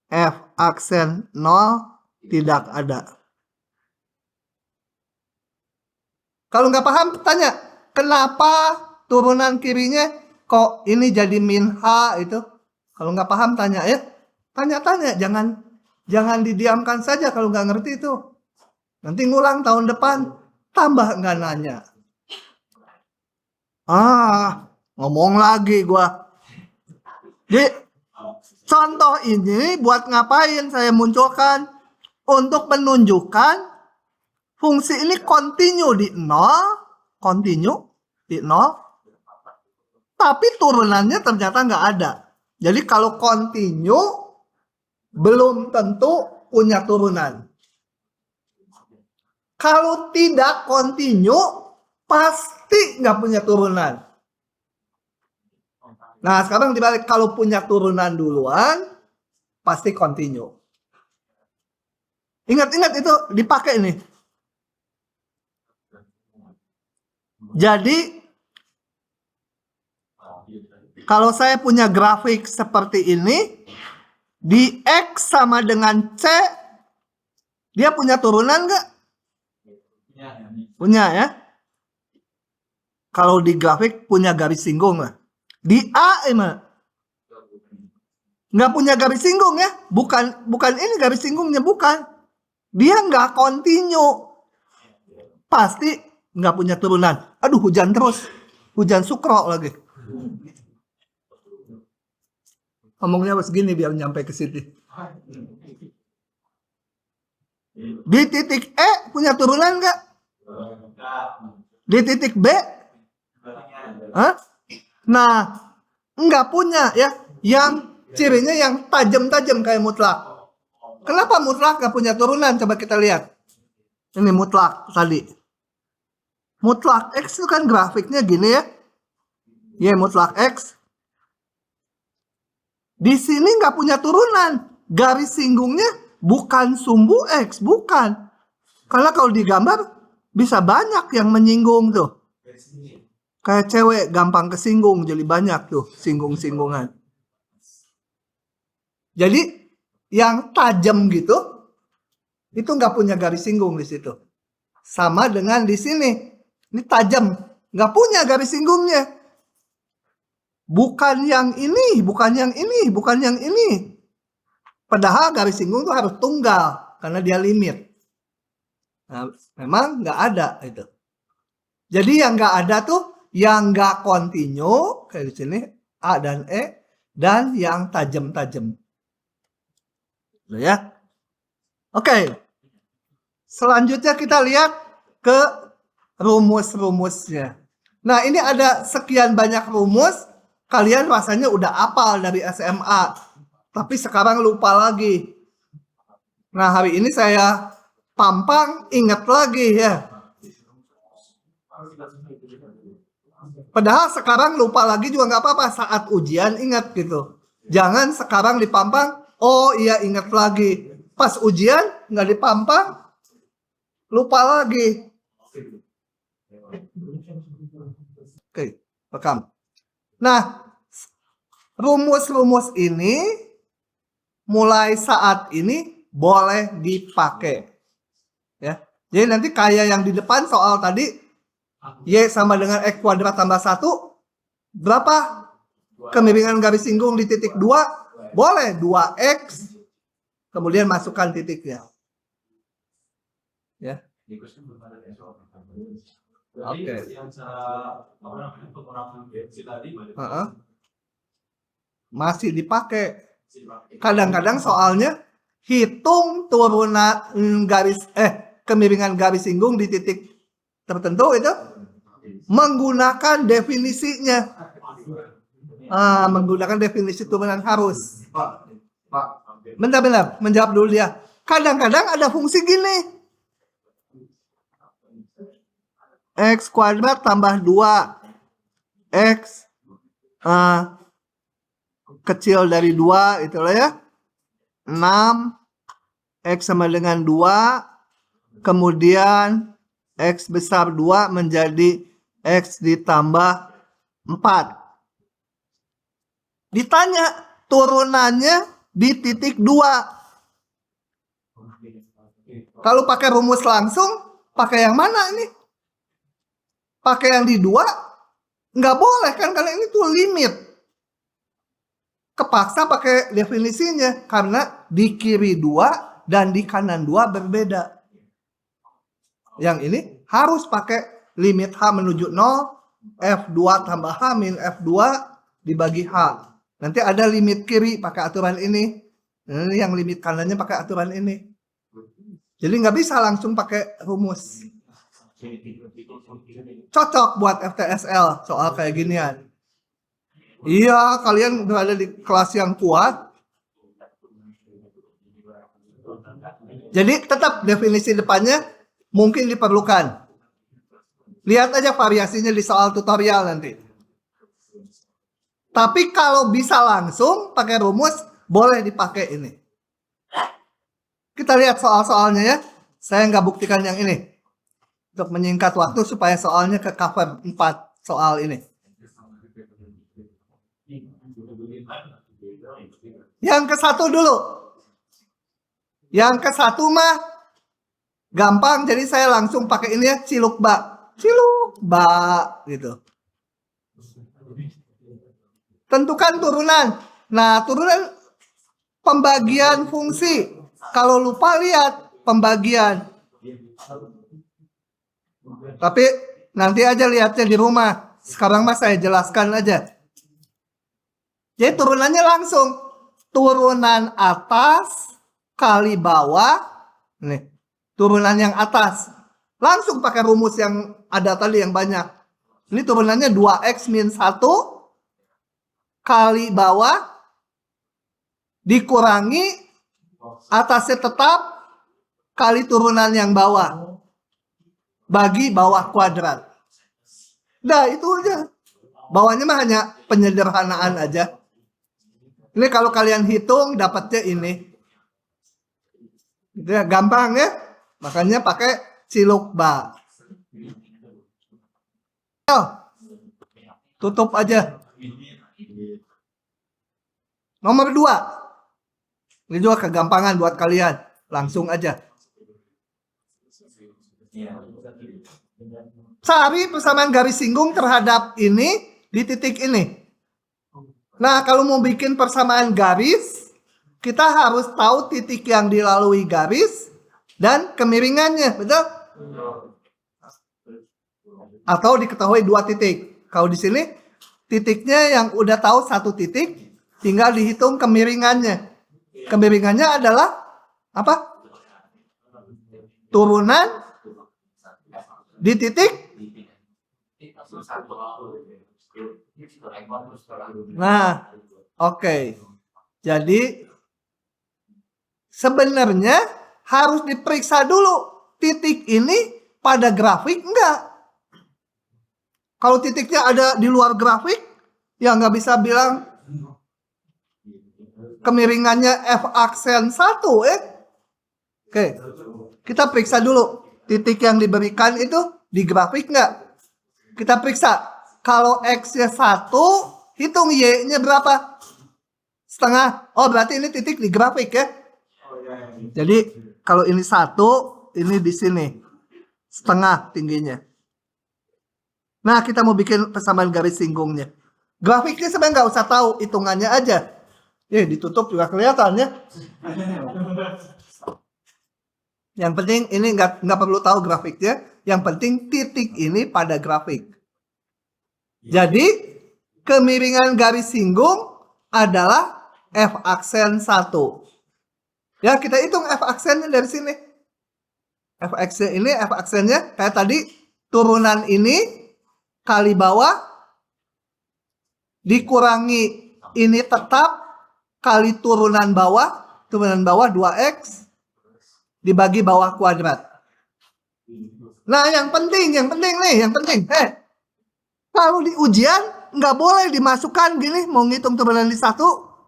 F aksen 0 tidak ada. Kalau nggak paham, tanya. Kenapa turunan kirinya kok ini jadi min H itu? Kalau nggak paham, tanya ya. Tanya-tanya, jangan didiamkan saja kalau nggak ngerti itu. Nanti ngulang tahun depan, tambah nggak nanya. Ngomong lagi gua. Jadi, contoh ini buat ngapain saya munculkan? Untuk menunjukkan fungsi ini kontinu di 0. Kontinu di 0. Tapi turunannya ternyata nggak ada. Jadi kalau kontinu, belum tentu punya turunan. Kalau tidak kontinu, pasti nggak punya turunan. Nah, sekarang dibalik, kalau punya turunan duluan, pasti kontinu. Ingat itu dipakai nih. Jadi, kalau saya punya grafik seperti ini, di X sama dengan C, dia punya turunan nggak? Punya ya. Kalau di grafik punya garis singgung lah. Di A emang nggak punya garis singgung ya. Bukan ini garis singgungnya, bukan. Dia nggak kontinu. Pasti nggak punya turunan. Aduh, hujan terus. Hujan sukro lagi. Ngomongnya harus gini biar nyampe ke sini. Di titik E punya turunan nggak? Di titik B? Hah? Nah, nggak punya ya. Yang cirinya yang tajam-tajam kayak mutlak. Kenapa mutlak nggak punya turunan? Coba kita lihat. Ini mutlak tadi. Mutlak X itu kan grafiknya gini ya. Y mutlak X. Di sini nggak punya turunan. Garis singgungnya bukan sumbu X. Bukan. Karena kalau digambar bisa banyak yang menyinggung tuh. Kayak cewek gampang kesinggung. Jadi banyak tuh singgung-singgungan. Jadi yang tajam gitu. Itu nggak punya garis singgung di situ. Sama dengan di sini. Ini tajam. Nggak punya garis singgungnya. Bukan yang ini, bukan yang ini, bukan yang ini. Padahal garis singgung itu harus tunggal. Karena dia limit. Nah, memang nggak ada itu. Jadi yang nggak ada tuh, yang nggak kontinu, kayak di sini, A dan E. Dan yang tajam-tajam. Ya. Oke. Selanjutnya kita lihat ke rumus-rumusnya. Nah, ini ada sekian banyak rumus. Kalian rasanya udah hafal dari SMA. Tapi sekarang lupa lagi. Nah, hari ini saya pampang ingat lagi ya. Padahal sekarang lupa lagi juga nggak apa-apa. Saat ujian ingat gitu. Jangan sekarang dipampang, oh iya ingat lagi. Pas ujian nggak dipampang, lupa lagi. Oke, rekam. Nah, rumus-rumus ini mulai saat ini boleh dipakai. Ya. Jadi nanti kayak yang di depan soal tadi, Y sama dengan X kuadrat tambah 1, berapa kemiringan garis singgung di titik 2? Boleh 2X, kemudian masukkan titiknya. Ya. Oke. Masih dipakai. Kadang-kadang soalnya hitung turunan kemiringan garis singgung di titik tertentu itu menggunakan definisinya. Menggunakan definisi turunan harus. Bentar, menjawab dulu dia. Kadang-kadang ada fungsi gini. X kuadrat tambah 2 X kecil dari 2 itulah ya, 6 X sama dengan 2, kemudian X besar 2 menjadi X ditambah 4. Ditanya turunannya di titik 2. Kalau pakai rumus langsung, pakai yang mana ini? Pakai yang di 2 nggak boleh kan, karena ini tuh limit. Kepaksa pakai definisinya karena di kiri 2 dan di kanan 2 berbeda. Yang ini harus pakai limit H menuju 0, F2 tambah H min F2 dibagi H. Nanti ada limit kiri pakai aturan ini. Ini yang limit kanannya pakai aturan ini. Jadi nggak bisa langsung pakai rumus. Cocok buat FTSL soal kayak ginian. Iya, kalian berada di kelas yang kuat. Jadi tetap definisi depannya mungkin diperlukan. Lihat aja variasinya di soal tutorial nanti. Tapi kalau bisa langsung pakai rumus, boleh dipakai ini. Kita lihat soal-soalnya ya. Saya nggak buktikan yang ini. Untuk menyingkat waktu supaya soalnya ke cover 4 soal ini. Yang ke satu dulu. Yang ke satu mah gampang, jadi saya langsung pakai ini ya, cilukba. Cilukba gitu. Tentukan turunan. Nah, turunan pembagian fungsi. Kalau lupa lihat pembagian. Tapi nanti aja lihatnya di rumah. Sekarang mas saya jelaskan aja. Jadi turunannya langsung. turunan atas kali bawah. Nih, turunan yang atas. Langsung pakai rumus yang ada tadi yang banyak. Ini turunannya 2x min 1 kali bawah dikurangi atasnya tetap kali turunan yang bawah bagi bawah kuadrat. Nah, itu aja. Bawahnya mah hanya penyederhanaan aja. Ini kalau kalian hitung dapatnya ini. Gitu ya, gampang ya. Makanya pakai cilukba. Tutup aja. Nomor 2. Ini juga kegampangan buat kalian. Langsung aja. Cari persamaan garis singgung terhadap ini di titik ini. Nah, kalau mau bikin persamaan garis, kita harus tahu titik yang dilalui garis dan kemiringannya, betul? Atau diketahui 2 titik. Kalau di sini titiknya yang udah tahu 1 titik, tinggal dihitung kemiringannya. Kemiringannya adalah apa? Turunan di titik. Nah, oke. Jadi sebenarnya harus diperiksa dulu titik ini pada grafik enggak. Kalau titiknya ada di luar grafik, ya nggak bisa bilang kemiringannya F aksen 1 Oke, kita periksa dulu titik yang diberikan itu di grafik nggak. Kita periksa. Kalau X-nya 1, hitung Y-nya berapa? Setengah. Oh, berarti ini titik di grafik ya. Jadi kalau ini 1, ini di sini. Setengah tingginya. Nah, kita mau bikin persamaan garis singgungnya. Grafiknya sebenarnya nggak usah tahu, hitungannya aja. Ditutup juga kelihatan ya. Yang penting ini nggak perlu tahu grafiknya. Yang penting titik ini pada grafik. Jadi kemiringan garis singgung adalah F aksen 1. Ya, kita hitung F aksennya dari sini. F aksennya kayak tadi, turunan ini kali bawah dikurangi ini tetap kali turunan bawah 2x dibagi bawah kuadrat. Nah, yang penting nih, kalau di ujian nggak boleh dimasukkan gini, mau ngitung turunan di 1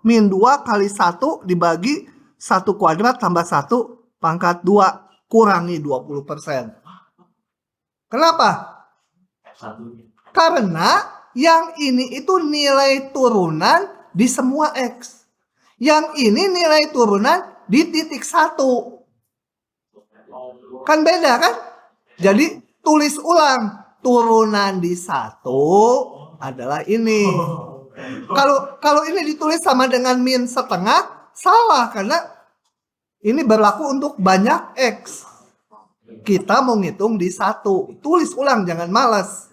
min 2 kali 1 dibagi 1 kuadrat tambah 1 pangkat 2 kurangi 20%. Kenapa? Karena yang ini itu nilai turunan di semua X. Yang ini nilai turunan di titik 1. Kan beda kan? Jadi tulis ulang. Turunan di 1 adalah ini. Kalau ini ditulis sama dengan min setengah, salah. Karena ini berlaku untuk banyak X. Kita mau ngitung di 1. Tulis ulang, jangan malas.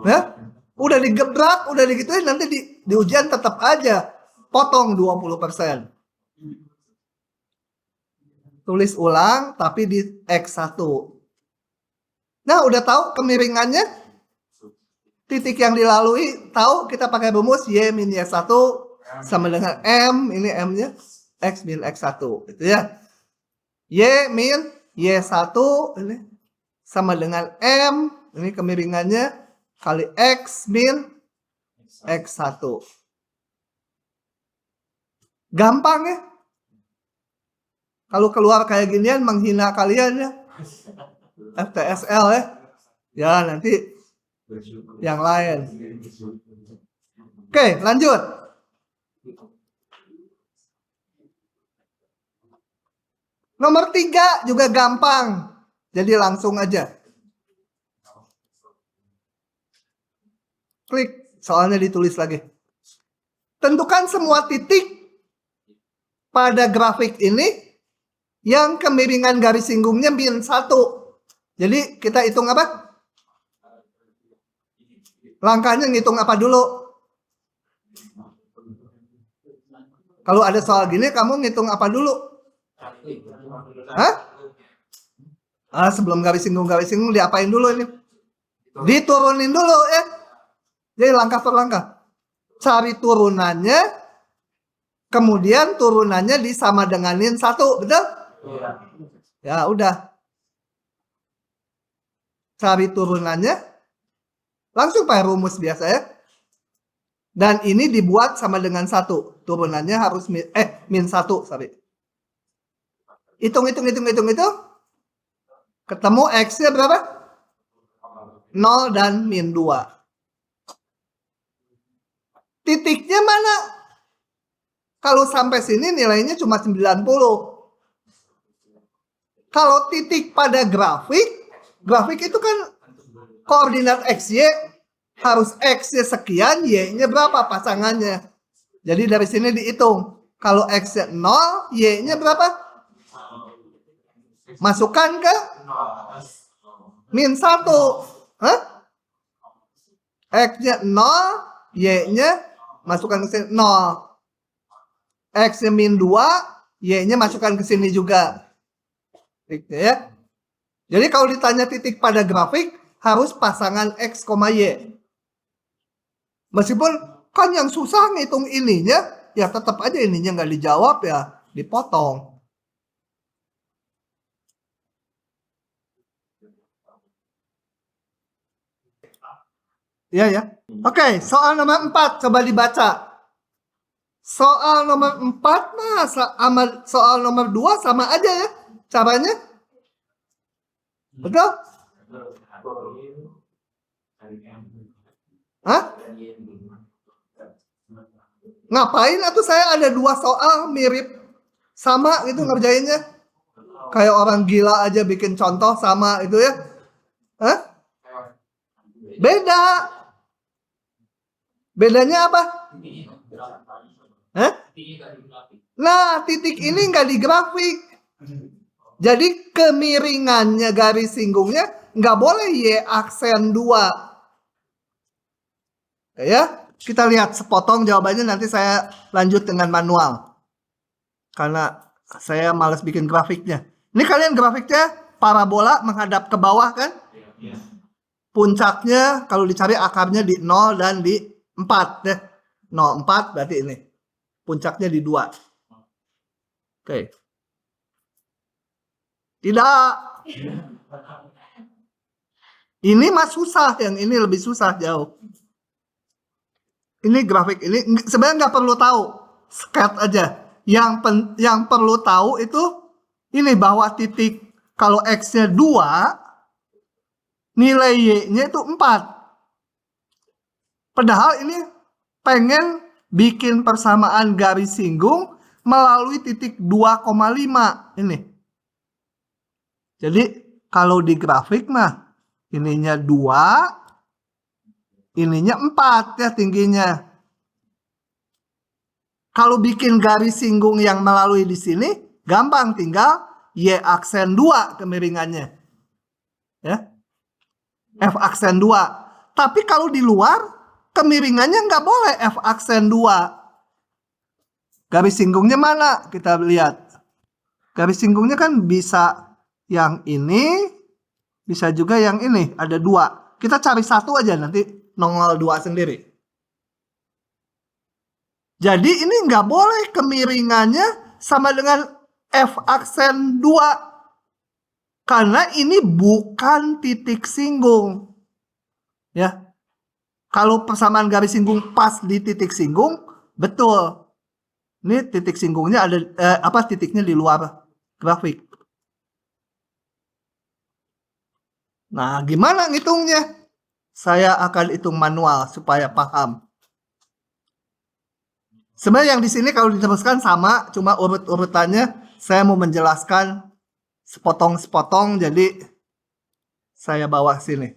Ya? Udah digebrak, udah digituin, nanti di ujian tetap aja potong 20%. Tulis ulang tapi di X1. Nah, udah tahu kemiringannya? Titik yang dilalui, tahu kita pakai rumus Y min Y1 sama dengan M, ini M-nya, X min X1. Gitu ya. Y min Y1 ini sama dengan M, ini kemiringannya, kali X min X1. Gampang ya. Kalau keluar kayak ginian menghina kalian ya. FTSL ya. Ya, nanti yang lain. Oke, lanjut. Nomor 3 juga gampang. Jadi langsung aja. Klik, soalnya ditulis lagi. Tentukan semua titik pada grafik ini yang kemiringan garis singgungnya min 1. Jadi kita hitung apa? Langkahnya ngitung apa dulu? Kalau ada soal gini, kamu ngitung apa dulu? Hah? Sebelum garis singgung diapain dulu ini? Diturunin dulu ya. Jadi langkah per langkah. Cari turunannya, kemudian turunannya disama denganin 1, betul? Ya udah. Cari turunannya, langsung pakai rumus biasa ya. Dan ini dibuat sama dengan 1. Turunannya harus min 1, sorry. Hitung. Ketemu X-nya berapa? 0 dan min 2. Titiknya mana? Kalau sampai sini nilainya cuma 90. Kalau titik pada grafik itu kan koordinat XY, harus X-nya sekian, Y-nya berapa pasangannya. Jadi dari sini dihitung. Kalau X-nya 0, Y-nya berapa? Masukkan ke min 1. Hah? X-nya 0, Y-nya masukkan ke sini 0. X-nya min 2, Y-nya masukkan ke sini juga. Ya. Jadi kalau ditanya titik pada grafik, harus pasangan X, Y. Meskipun kan yang susah ngitung ininya, ya tetap aja ininya nggak dijawab ya, dipotong. Iya ya. Oke, soal nomor 4 coba dibaca. Soal nomor 4 sama soal nomor 2 sama aja ya caranya. Betul? Hah? Ngapain atau saya ada 2 soal mirip sama gitu ngerjainnya? Kayak orang gila aja bikin contoh sama itu ya. Hah? Beda. Bedanya apa? Hah? Nah, titik ini nggak di grafik. Jadi kemiringannya garis singgungnya nggak boleh Y aksen 2. Ya, kita lihat sepotong jawabannya, nanti saya lanjut dengan manual. Karena saya males bikin grafiknya. Ini kalian grafiknya parabola menghadap ke bawah kan? Puncaknya kalau dicari akarnya di 0 dan di 4 deh. 0, 4 berarti ini. Puncaknya di 2. Oke. Tidak. Ini mah susah, yang ini lebih susah jauh. Ini grafik ini sebenarnya nggak perlu tahu, sket aja. Yang perlu tahu itu ini bahwa titik kalau X-nya 2, nilai Y-nya itu 4. Padahal ini pengen bikin persamaan garis singgung melalui titik 2,5 ini. Jadi kalau di grafik mah ininya 2, ininya 4 ya tingginya. Kalau bikin garis singgung yang melalui di sini gampang, tinggal Y aksen 2 kemiringannya. Ya. F aksen 2. Tapi kalau di luar kemiringannya nggak boleh F aksen 2. Garis singgungnya mana? Kita lihat. Garis singgungnya kan bisa yang ini, bisa juga yang ini. Ada 2. Kita cari 1 aja, nanti nongol 2 sendiri. Jadi ini nggak boleh kemiringannya sama dengan F aksen 2. Karena ini bukan titik singgung. Ya. Kalau persamaan garis singgung pas di titik singgung, betul. Ini titik singgungnya ada titiknya di luar grafik. Nah, gimana ngitungnya? Saya akan hitung manual supaya paham. Sebenarnya yang di sini kalau diteruskan sama, cuma urut-urutannya saya mau menjelaskan sepotong-sepotong, jadi saya bawa sini.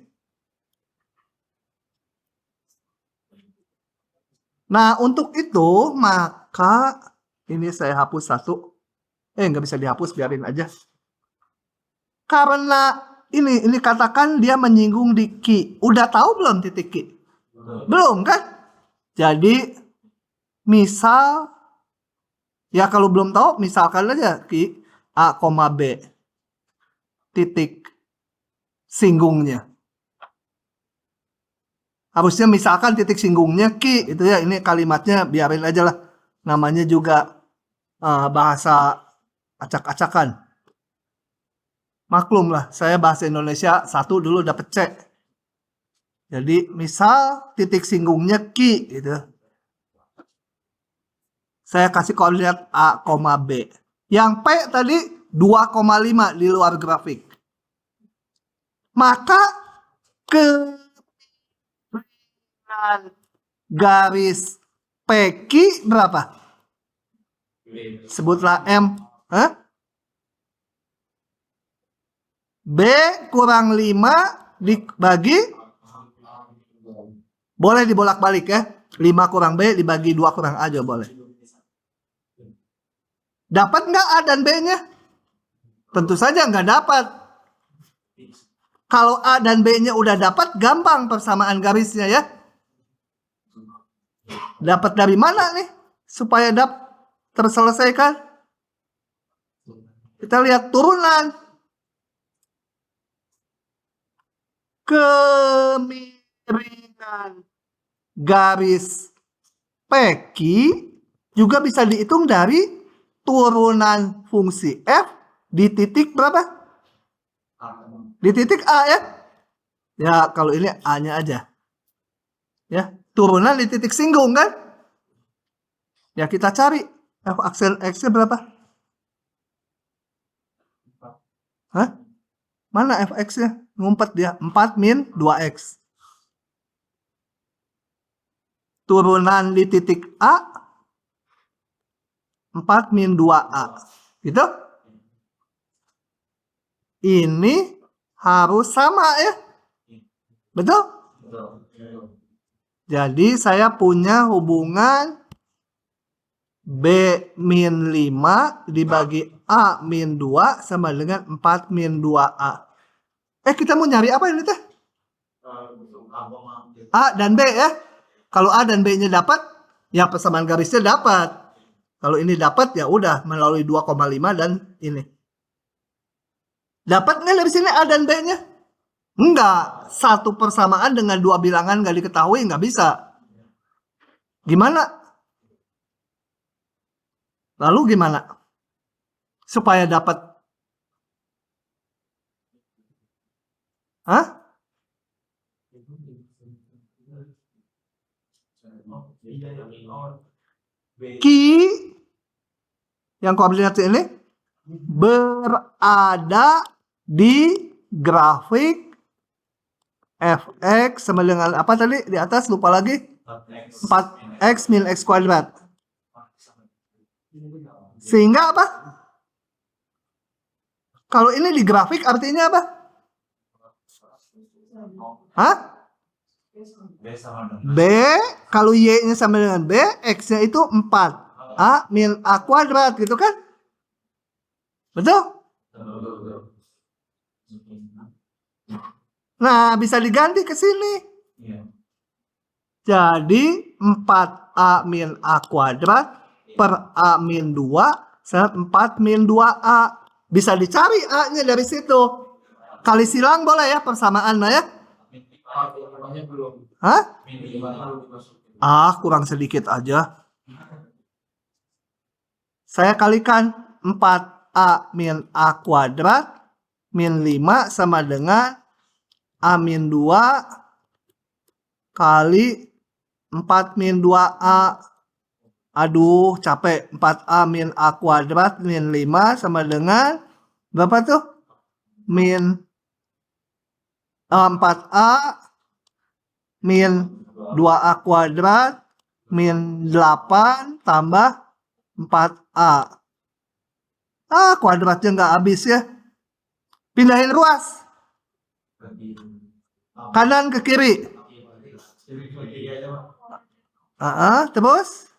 Nah, untuk itu maka ini saya hapus 1. Nggak bisa dihapus, biarin aja. Karena ini katakan dia menyinggung di Q. Udah tahu belum titik Q? Belum kan? Jadi misal Ya kalau belum tahu, misalkan aja Ki, A, B, titik singgungnya. Harusnya misalkan titik singgungnya Ki, itu ya, ini kalimatnya biarin aja lah. Namanya juga bahasa acak-acakan. Maklum lah, saya bahasa Indonesia 1 dulu dapet C. Jadi misal titik singgungnya Ki, gitu. Saya kasih koordinat A, B. Yang P tadi 2,5 di luar grafik. Maka kemiringan garis PQ berapa? Sebutlah M. B kurang 5 dibagi, boleh dibolak-balik ya. 5 kurang B dibagi 2 kurang A aja boleh. Dapat nggak A dan B-nya? Tentu saja nggak dapat. Kalau A dan B-nya udah dapat, gampang persamaan garisnya ya. Dapat dari mana nih supaya terselesaikan? Kita lihat turunan. Kemiringan garis PQ juga bisa dihitung dari turunan fungsi F di titik berapa? Di titik A ya. Ya kalau ini A-nya aja. Ya, turunan di titik singgung kan? Ya kita cari F aksen X-nya berapa? Hah? Mana Fx-nya? Ngumpet dia. 4 min 2x. Turunan di titik A 4 min 2A. Gitu? Ini harus sama ya. Betul? Jadi saya punya hubungan B min 5 dibagi A min 2 sama dengan 4 min 2A. Kita mau nyari apa ini teh? A dan B ya. Kalau A dan B-nya dapat, ya persamaan garisnya dapat. Kalau ini dapat, ya udah melalui 2,5 dan ini. Dapat nggak dari sini A dan B-nya? Enggak. Satu persamaan dengan 2 bilangan nggak diketahui, nggak bisa. Gimana? Lalu gimana? Supaya dapat. Hah? Ki yang koordinat ini berada di grafik Fx sama dengan apa tadi di atas, lupa lagi, 4x min x kuadrat. Sehingga apa? Kalau ini di grafik artinya apa? Hah? B, kalau Y-nya sama dengan B, X-nya itu 4. A min A kuadrat gitu kan? Betul? Nah, bisa diganti ke sini. Jadi 4A min A kuadrat per A min 2 sama 4 min 2A. Bisa dicari A-nya dari situ. Kali silang boleh ya persamaan ya? Hah? Kurang sedikit aja. Saya kalikan 4A min A kuadrat min 5 sama dengan A min 2 kali 4 min 2A. Aduh, capek. 4A min A kuadrat min 5 sama dengan berapa tuh? Min 4A min 2A kuadrat min 8 tambah 4A. Kuadratnya nggak habis ya. Pindahin ruas. Kanan ke kiri. Terus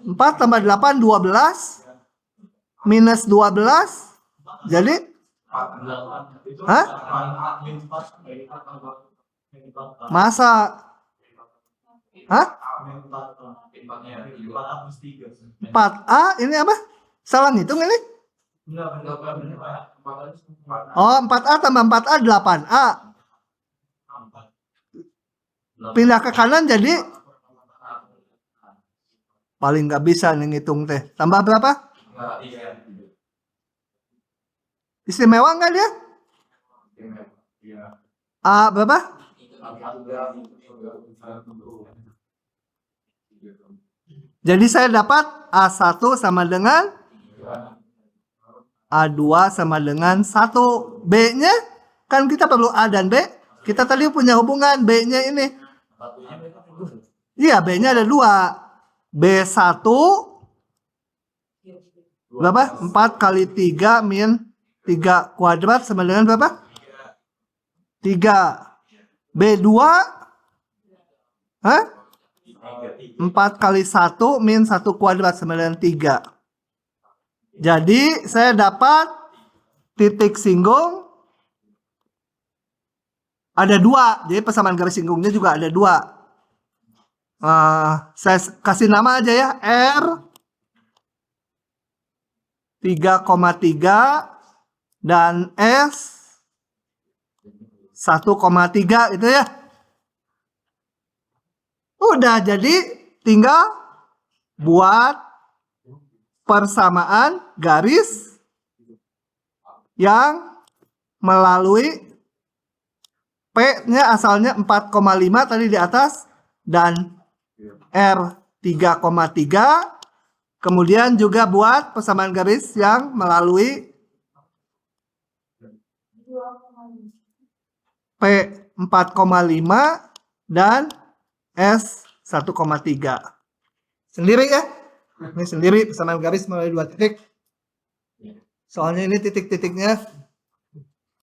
4 tambah 8 12 minus 12 jadi masa Hah? 4A ini apa? Salah ngitung ini? Oh, 4A tambah 4A 8A. Pindah ke kanan jadi paling nggak bisa nih ngitung teh. Tambah berapa? Istimewa nggak dia? A berapa? Jadi saya dapat A1 sama dengan A2 sama dengan 1. B-nya kan kita perlu A dan B. Kita tadi punya hubungan B-nya ini. Iya, B-nya ada 2. B1 berapa? 4 kali 3 min 3 kuadrat sama dengan berapa? 3. B2 hah? 4 kali 1 min 1 kuadrat sama dengan 3. Jadi saya dapat titik singgung ada 2. Jadi persamaan garis singgungnya juga ada 2. Saya kasih nama aja ya, R 3,3 dan S 1,3 itu ya. Udah, jadi tinggal buat persamaan garis yang melalui P-nya asalnya 4,5 tadi di atas dan R 3,3. Kemudian juga buat persamaan garis yang melalui P 4,5 dan S 1,3. Sendiri ya. Ini sendiri persamaan garis melalui 2 titik. Soalnya ini titik-titiknya